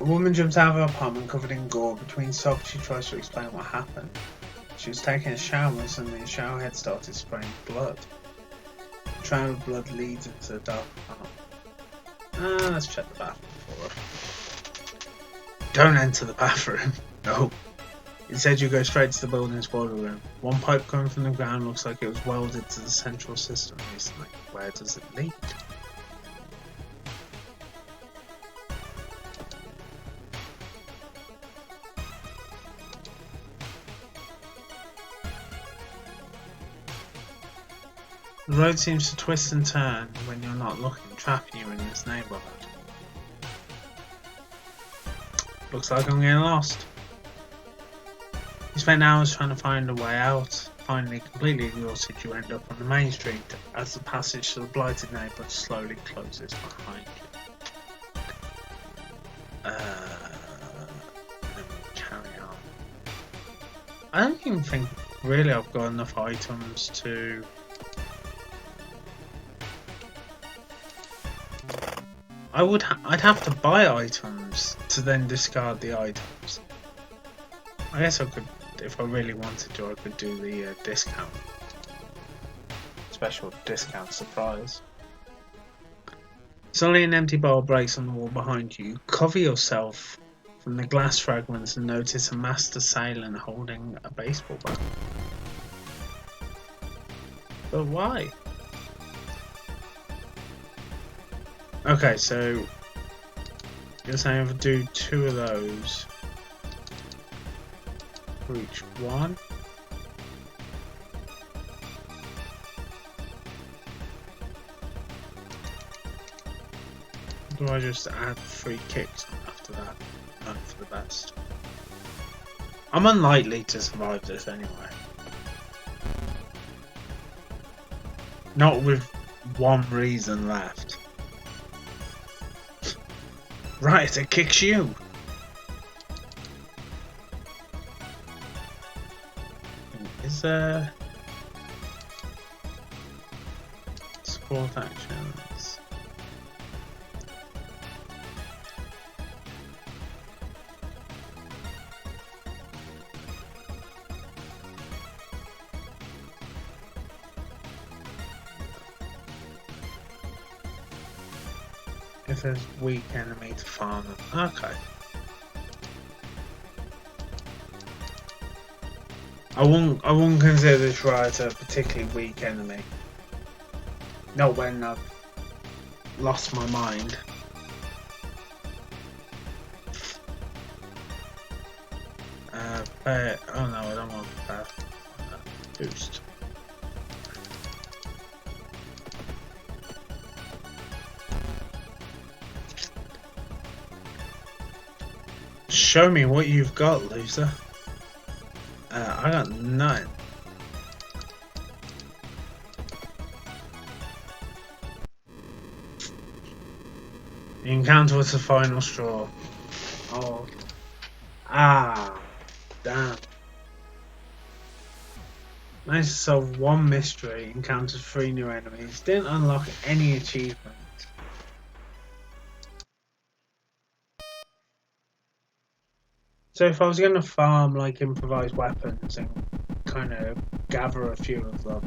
Speaker 1: A woman jumps out of her apartment covered in gore. Between sobs, she tries to explain what happened. She was taking a shower and suddenly the shower head started spraying blood. A trail of blood leads into the dark apartment. Let's check the bathroom for her. Don't enter the bathroom. No. Instead, you go straight to the building's boiler room. One pipe coming from the ground looks like it was welded to the central system recently. Where does it lead? The road seems to twist and turn when you're not looking, trapping you in this neighbourhood. Looks like I'm getting lost. You spend hours trying to find a way out. Finally, completely exhausted, you end up on the main street as the passage to the blighted neighbourhood slowly closes behind you. Then we carry on. I don't even think really I've got enough items to... I'd have to buy items to then discard the items. I guess I could, if I really wanted to, I could do the discount. Special discount surprise. Suddenly an empty bowl breaks on the wall behind you. Cover yourself from the glass fragments and notice a master assailant holding a baseball bat. But why? Okay, so you're saying I have to do 2 of those for each one. Do I just add 3 kicks after that? Hope for the best. I'm unlikely to survive this anyway. Not with one reason left. Right, it kicks you. Is there support actions? If there's weak enemy to farm them. Okay. I won't consider this right a particularly weak enemy. Not when I've lost my mind. Oh no, I don't want boost. Show me what you've got, loser. I got none. The encounter was the final straw. Oh. Ah. Damn. Managed to solve 1 mystery, encountered 3 new enemies, didn't unlock any achievements. So if I was going to farm like improvised weapons and kind of gather a few of them,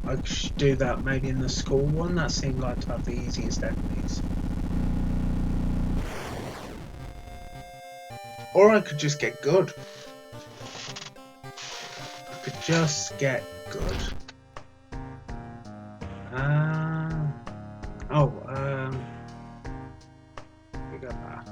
Speaker 1: I should do that maybe in the school one. That seemed like to have the easiest enemies. Or I could just get good. I could just get good. We got that.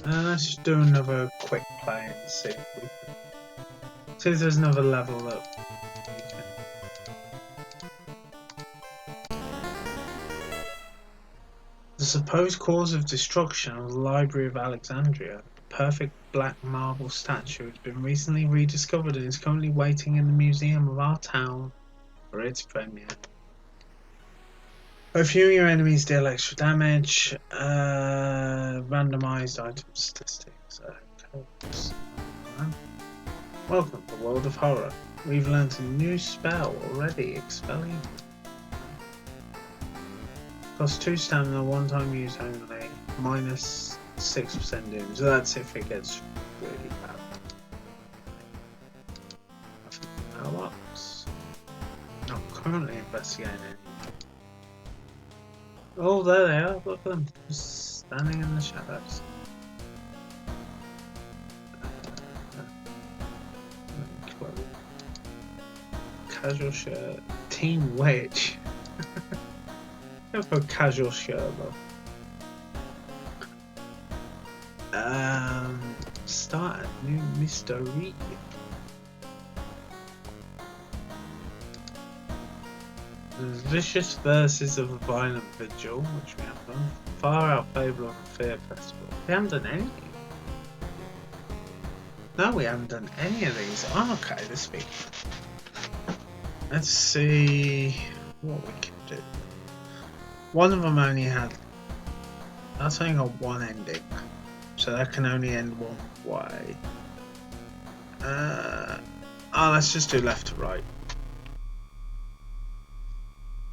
Speaker 1: Let's just do another quick play and see if we can. See if there's another level that we can. The supposed cause of destruction of the Library of Alexandria, a perfect black marble statue, has been recently rediscovered and is currently waiting in the museum of our town for its premiere. A few of your enemies deal extra damage. Randomized item statistics. Welcome to the world of horror. We've learnt a new spell already, expelling. Costs 2 stamina, 1-time use only. Minus 6% doom. So that's if it gets really bad. Power ups. Not currently investigating any. Oh, there they are. Look at them, standing in the shadows. Casual shirt. Team Witch. Go for a casual shirt though. Start a new mystery. There's vicious verses of a violent vigil, which we have done. Far out Fable on the Fear Festival. We haven't done anything. No, we haven't done any of these. Oh, okay, this week. Let's see what we can do. One of them only had. That's only got one ending, so that can only end one way. Let's just do left to right.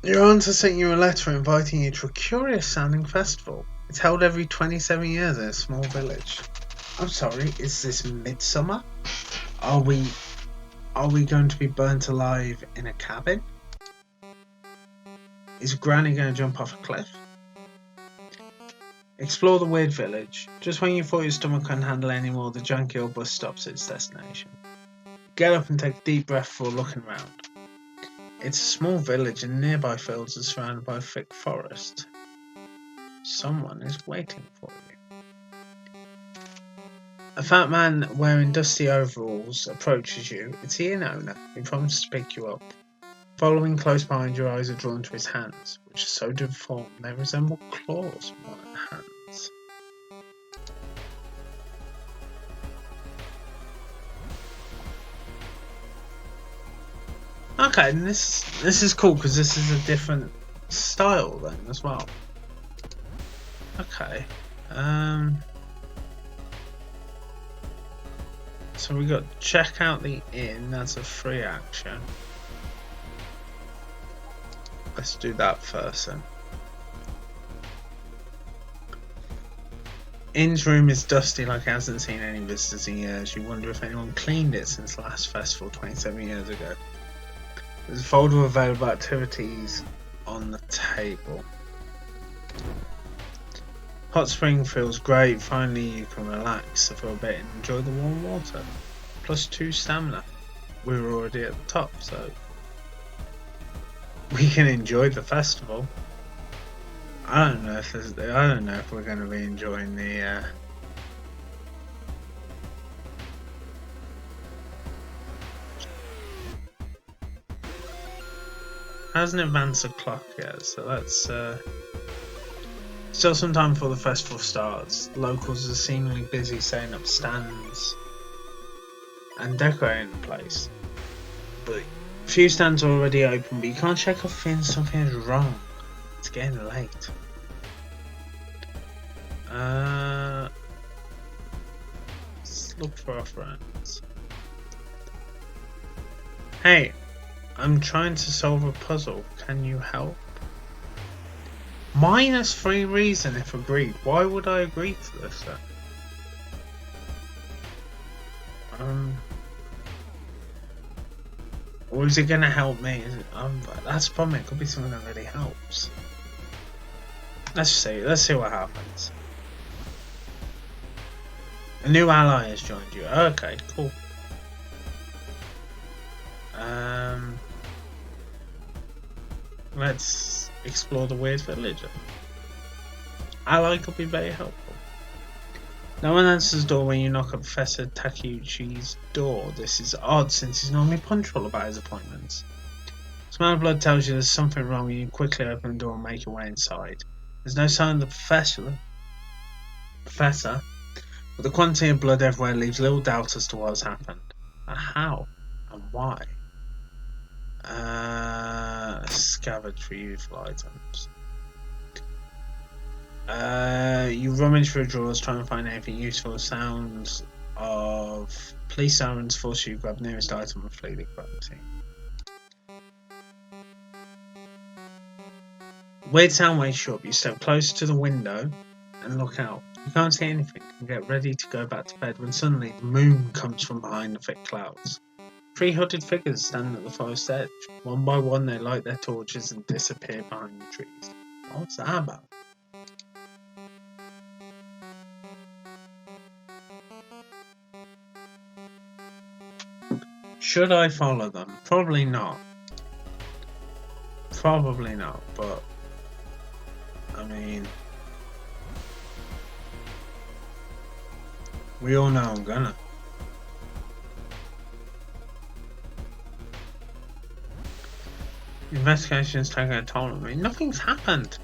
Speaker 1: Your auntie sent you a letter inviting you to a curious sounding festival. It's held every 27 years in a small village. I'm sorry, is this midsummer? Are we going to be burnt alive in a cabin? Is Granny going to jump off a cliff? Explore the weird village. Just when you thought your stomach couldn't handle any more, the junkie old bus stops at its destination. Get up and take a deep breath before looking around. It's a small village and nearby fields are surrounded by a thick forest. Someone is waiting for you. A fat man wearing dusty overalls approaches you. It's the inn owner. He promises to pick you up. Following close behind, your eyes are drawn to his hands, which are so deformed they resemble claws more than hands. Okay, and this is cool because this is a different style then as well. Okay. So we got check out the inn. That's a free action. Let's do that first then. Inn's room is dusty like it hasn't seen any visitors in years. You wonder if anyone cleaned it since the last festival 27 years ago. There's a folder of available activities on the table. Hot spring feels great. Finally you can relax for a bit and enjoy the warm water. +2 stamina. We were already at the top, so we can enjoy the festival. I don't know if we're going to be enjoying the hasn't advanced the clock yet, so that's still some time before the festival starts. Locals are seemingly busy setting up stands and decorating the place. But a few stands are already open, but you can't check off if something is wrong. It's getting late. Let's look for our friends. Hey, I'm trying to solve a puzzle. Can you help? -3 reason if agreed. Why would I agree to this then? Or is it going to help me? That's the problem. It could be something that really helps. Let's see. Let's see what happens. A new ally has joined you. Okay, cool. Let's explore the weird village. Ally could be very helpful. No one answers the door when you knock at Professor Takeuchi's door. This is odd since he's normally punctual about his appointments. Smell of blood tells you there's something wrong and you quickly open the door and make your way inside. There's no sign of the professor, but the quantity of blood everywhere leaves little doubt as to what has happened. How and why? Scavenge for useful items. You rummage through drawers, try and find anything useful. Sounds of police sirens force you to grab nearest item and flee the crime scene. Weird sound wakes you up. You step closer to the window and look out. You can't see anything and get ready to go back to bed when suddenly the moon comes from behind the thick clouds. 3 hooded figures stand at the forest edge. One by one they light their torches and disappear behind the trees. What's that about? Should I follow them? Probably not. Probably not, but I mean, we all know I'm gonna. Investigation's taking a toll on me. Nothing's happened.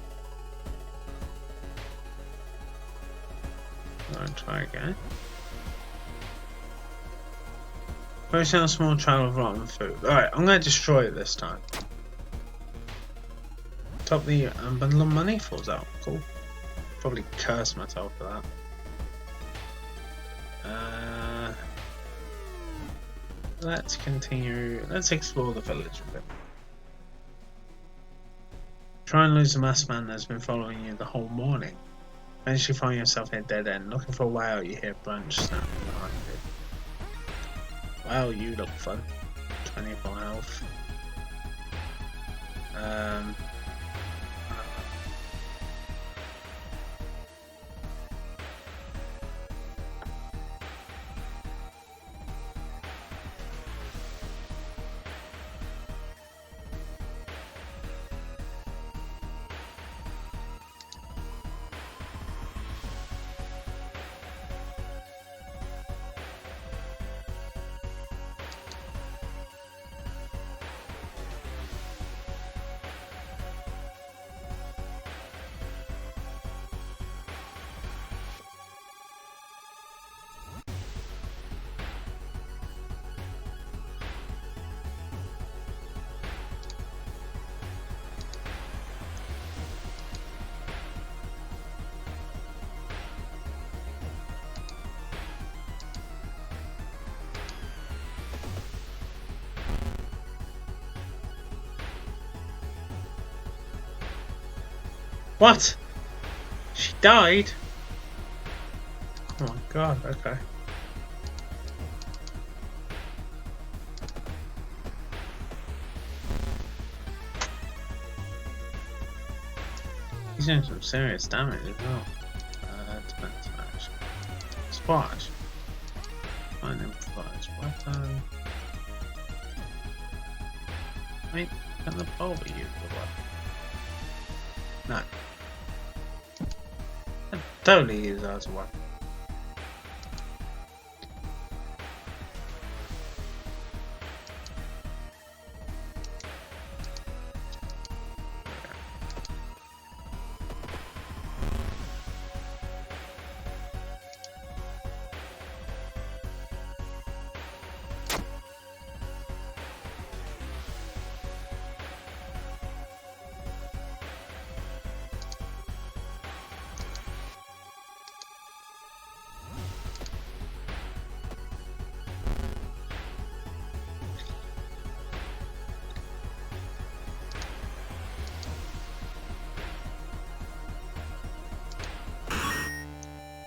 Speaker 1: I'll try again. Posting on a small trail of rotten food. Alright, I'm going to destroy it this time. Top the bundle of money falls out. Cool. Probably curse myself for that. Let's continue. Let's explore the village a bit. Try and lose the masked man that's been following you the whole morning. Eventually find yourself in a dead end. Looking for a way out, you hear a branch snapping behind you. Well, you look fun. 24 health. What? She died? Oh my god, okay. He's doing some serious damage as well. Defensive action. Splash. Find improvised weapon. Wait, can the bow be used for weapon? No. I totally use that as a weapon.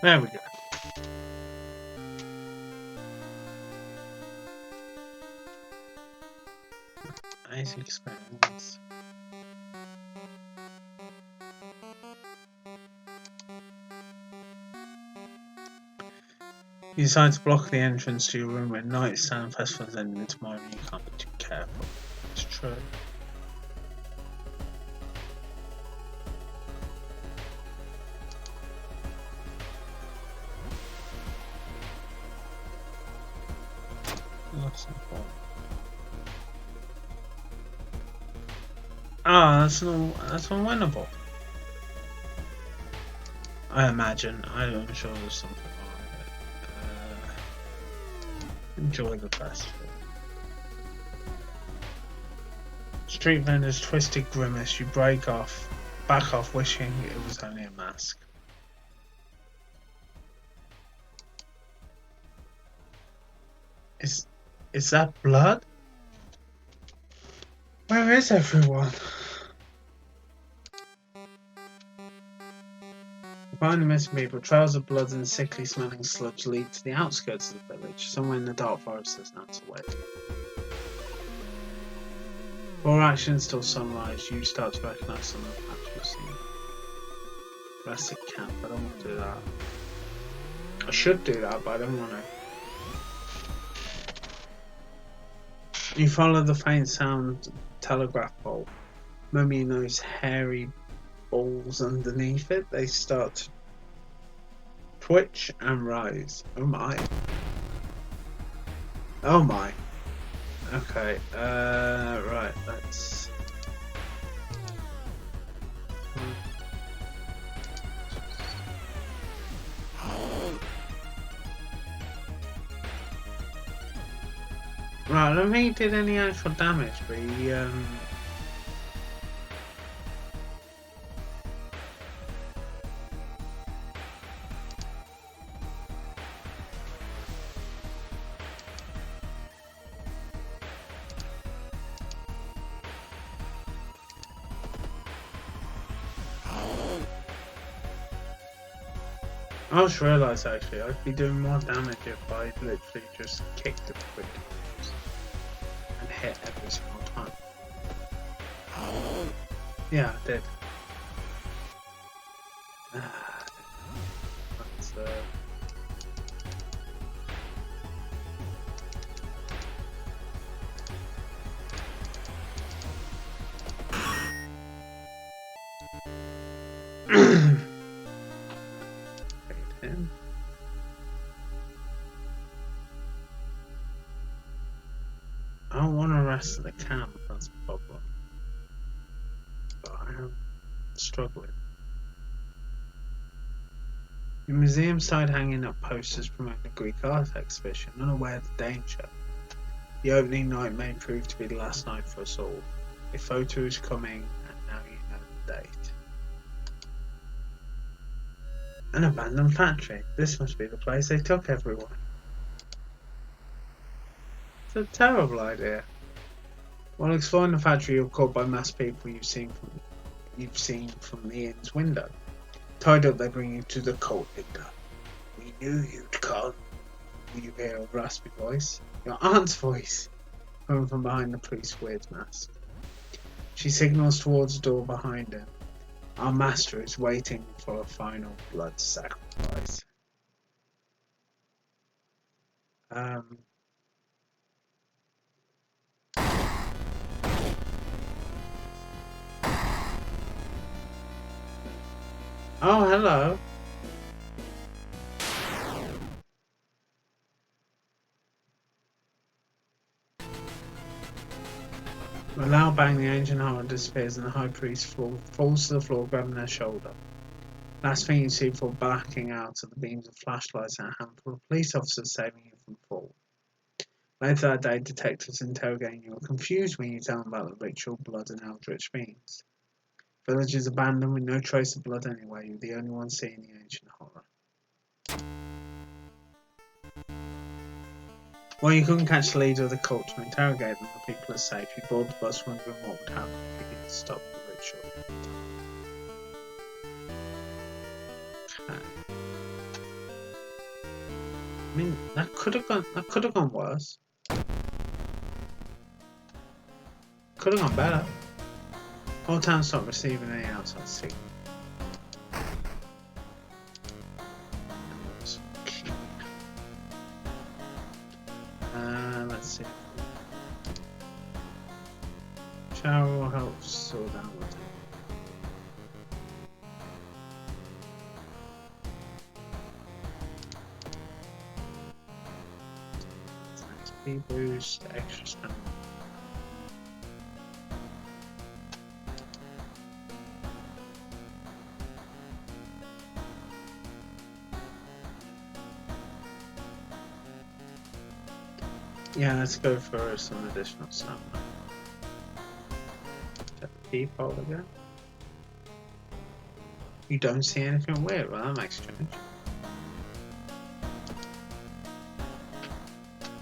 Speaker 1: There we go. Nice experience. You decide to block the entrance to your room when night sound festivals ending tomorrow and you can't be too careful. It's true. Ah, that's unwinnable. I imagine. I'm sure there's something wrong with it. Enjoy the festival. Street vendor's twisted grimace. You back off, wishing it was only a mask. Is that blood? Where is everyone? Find the missing people. Trails of blood and sickly smelling sludge lead to the outskirts of the village. Somewhere in the dark forest there's not a way. Before action till sunrise, you start to recognise some of the patch you've seen. Rustic camp, I don't want to do that. I should do that, but I don't want to. You follow the faint sound telegraph pole. Mummy knows hairy balls underneath it. They start to twitch and rise. Oh my. Oh my. Okay, right, let's... Right, I don't think he did any actual damage, but he I just realised actually I'd be doing more damage if I literally just kicked the quick and hit every single time. Yeah, I did. That's, I don't want to rest at the camp, that's a problem. But I am struggling. The museum started hanging up posters promoting the Greek art exhibition, unaware of the danger. The opening night may prove to be the last night for us all. A photo is coming, and now you know the date. An abandoned factory. This must be the place they took everyone. It's a terrible idea. While exploring the factory, you're caught by mass people you've seen from the inn's window. Tied up, they bring you to the cult leader. We knew you'd come. You hear a raspy voice. Your aunt's voice, coming from behind the priest's weird mask. She signals towards the door behind him. Our master is waiting for a final blood sacrifice. Oh, hello. With a loud bang, the ancient hammer disappears and the high priest falls to the floor, grabbing her shoulder. Last thing you see before backing out are the beams of flashlights and a handful of police officers saving you from fall. Later that day, detectives interrogating you are confused when you tell them about the ritual, blood, and Eldritch beings. Village is abandoned with no trace of blood anywhere. You're the only one seeing the ancient horror. Well, you couldn't catch the leader of the cult to interrogate them. The people are safe. You board the bus wondering what would happen if you didn't stop the ritual. Okay. I mean, that could have gone worse. Could have gone better. Whole town stopped receiving any outside signal. Let's see. Shower will help slow down the time. XP boost, extra stamina. Yeah, let's go for some additional stamina. Check the peephole again. You don't see anything weird, well that makes strange.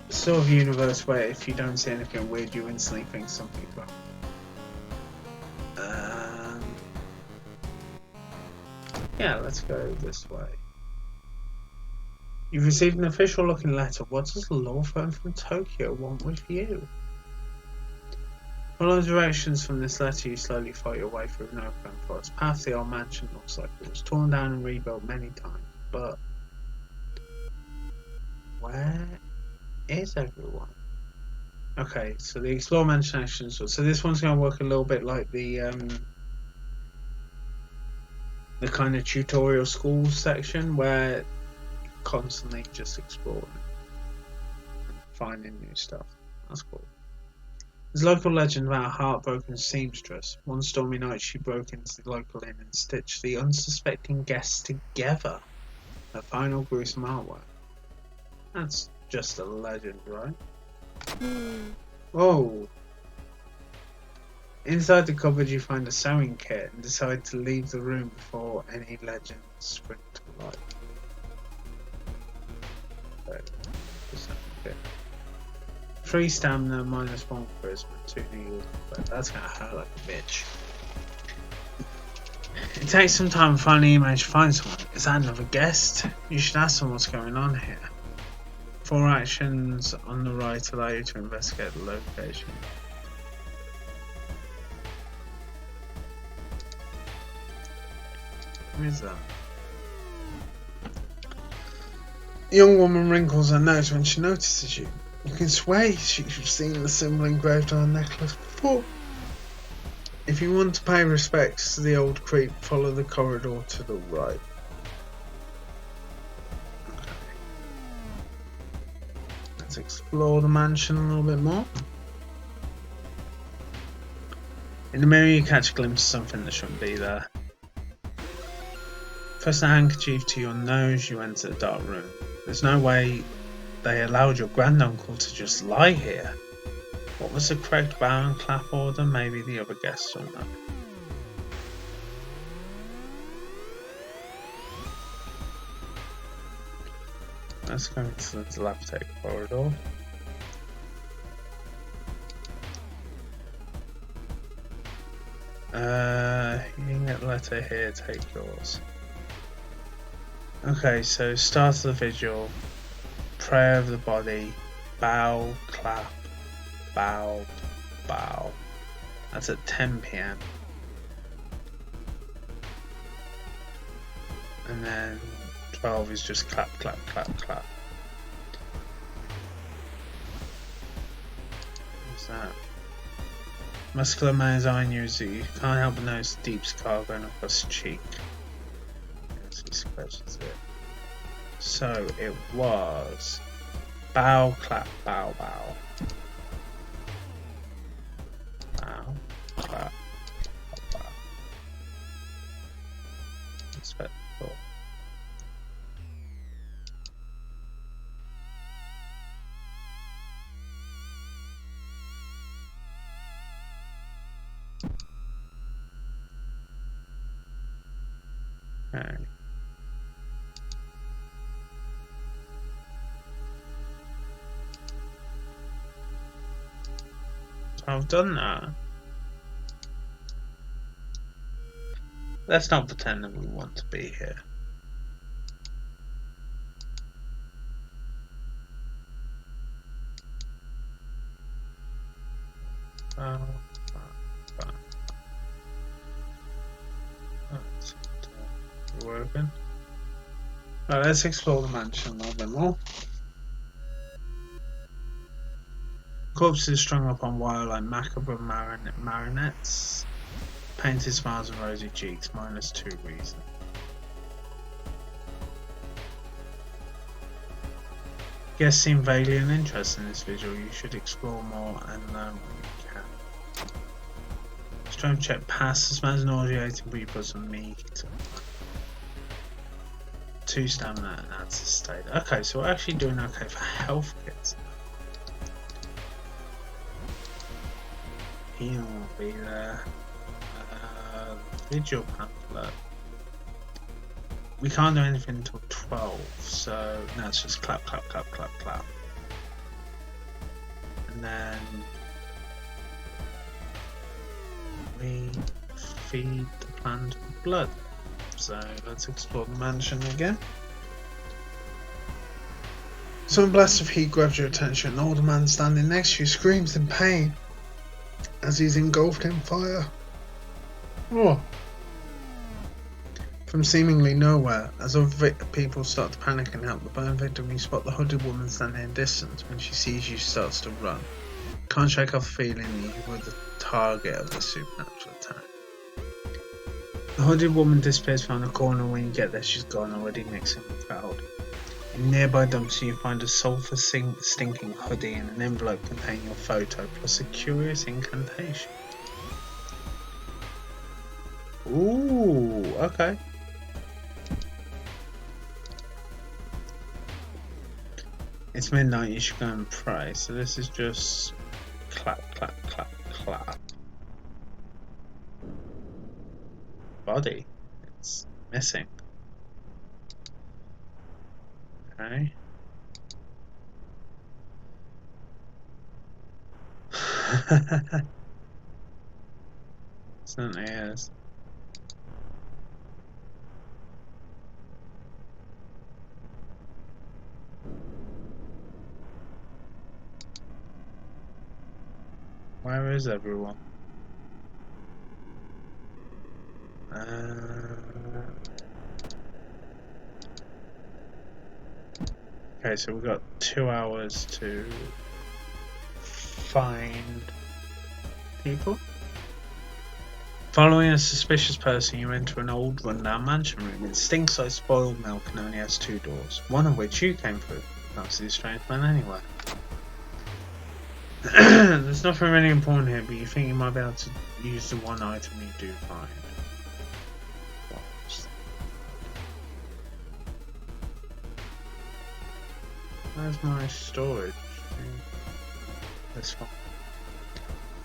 Speaker 1: The sort of universe where if you don't see anything weird you instantly think something's wrong. Yeah, let's go this way. You've received an official looking letter. What does the law firm from Tokyo want with you? Following directions from this letter, you slowly fight your way through an open forest. Past the old mansion looks like it was torn down and rebuilt many times, but where is everyone? Okay, so the explore mansion actions. So this one's going to work a little bit like the kind of tutorial school section where you're constantly just exploring and finding new stuff. That's cool. There's a local legend about a heartbroken seamstress. One stormy night she broke into the local inn and stitched the unsuspecting guests together. Her final gruesome artwork. That's just a legend, right? Whoa! Inside the cupboard you find a sewing kit and decide to leave the room before any legends spring to life. So, 3 stamina, -1 charisma, 2 needles, but that's gonna hurt like a bitch. It takes some time to finally manage to find someone. Is that another guest? You should ask them what's going on here. 4 actions on the right allow you to investigate the location. Who is that? The young woman wrinkles her nose when she notices you. You can swear she's seen the symbol engraved on her necklace before. If you want to pay respects to the old creep, follow the corridor to the right. Okay. Let's explore the mansion a little bit more. In the mirror you catch a glimpse of something that shouldn't be there. Press a handkerchief to your nose, you enter the dark room. There's no way they allowed your granduncle to just lie here. What was the correct bow and clap order? Maybe the other guests will know. Let's go into the dilapidated corridor. You can get the letter here, take yours. Okay, so start of the vigil, prayer of the body, bow, clap, bow, bow. That's at 10 PM. And then 12 is just clap, clap, clap, clap. What's that? Muscular man's eyeing you, so you can't help but notice the deep scar going across the cheek. As he scratches it. So it was bow, clap, bow, bow. Bow, clap, bow. Respectful. Okay. So I've done that. Let's not pretend that we want to be here. That's working. Right, let's explore the mansion a little bit more. Corpses strung up on wire like macabre marionettes. Painted smiles and rosy cheeks, -2 reason. Guests seem vaguely uninterested in this visual. You should explore more and learn what you can. Strength check pass. The smells nauseating, but you put some meat. 2 stamina and adds a state. Okay, so we're actually doing okay for health kits. Heal will be there. Vigil pamphlet. We can't do anything until 12, so now it's just clap, clap, clap, clap, clap. And then we feed the plant with blood. So let's explore the mansion again. Some blast of heat grabs your attention. An older man standing next to you screams in pain as he's engulfed in fire. Oh. From seemingly nowhere, as other people start to panic and help the burn victim, you spot the hooded woman standing in distance. When she sees you, she starts to run. Can't shake off the feeling that you were the target of the supernatural attack. The hooded woman disappears from the corner. When you get there, she's gone, already mixing the crowd. In nearby dumpster, you find a sulfur-stinking hoodie and an envelope containing your photo, plus a curious incantation. Ooh, okay. It's midnight, you should go and pray. So this is just clap, clap, clap, clap. Body. It's missing. Okay. Certainly is. Where is everyone? Uh, okay, so we've got 2 hours to find people. Following a suspicious person, you enter an old rundown mansion room. It stinks like spoiled milk and only has 2 doors, one of which you came through. Can't see a strange man anywhere. There's nothing really important here, but you think you might be able to use the one item you do find. Where's my storage? This one.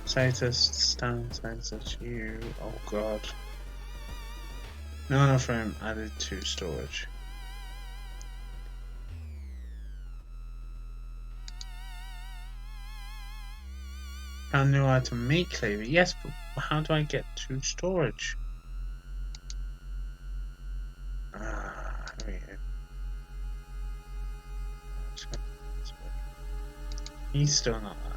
Speaker 1: Status, stand, status, you. Oh god. No enough room added to storage. Found new item, meat cleaver. Yes, but how do I get to storage? Here we go. He's still not there.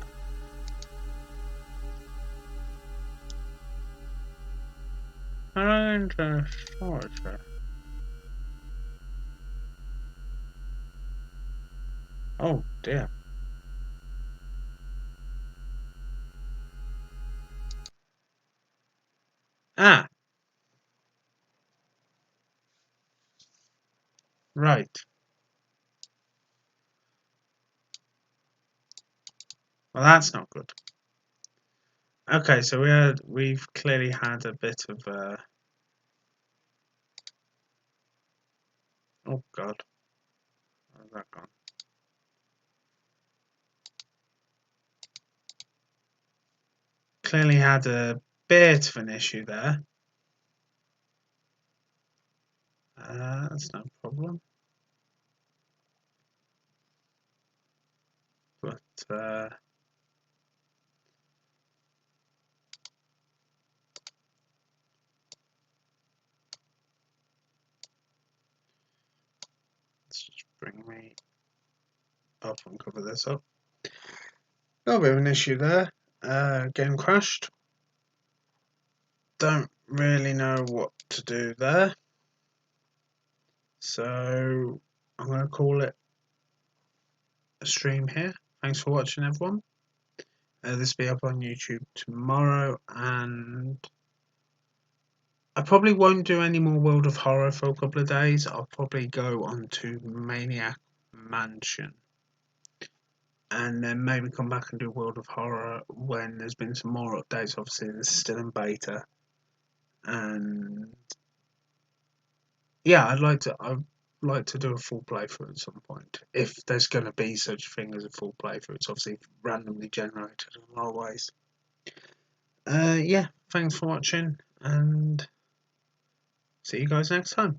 Speaker 1: How do I enter storage there? Oh dear. Ah! Right. Well, that's not good. Okay, so we've clearly had a bit of oh god. Where's that gone? Clearly had a bit of an issue there. That's no problem. But let's just bring me up and cover this up. A little bit of an issue there. Game crashed. Don't really know what to do there. So I'm going to call it a stream here. Thanks for watching, everyone. This will be up on YouTube tomorrow, and I probably won't do any more World of Horror for a couple of days. I'll probably go on to Maniac Mansion, and then maybe come back and do World of Horror when there's been some more updates. Obviously, it's still in beta, and yeah, I'd like to do a full playthrough at some point. If there's going to be such a thing as a full playthrough, it's obviously randomly generated in a lot of ways. Yeah, thanks for watching, and see you guys next time.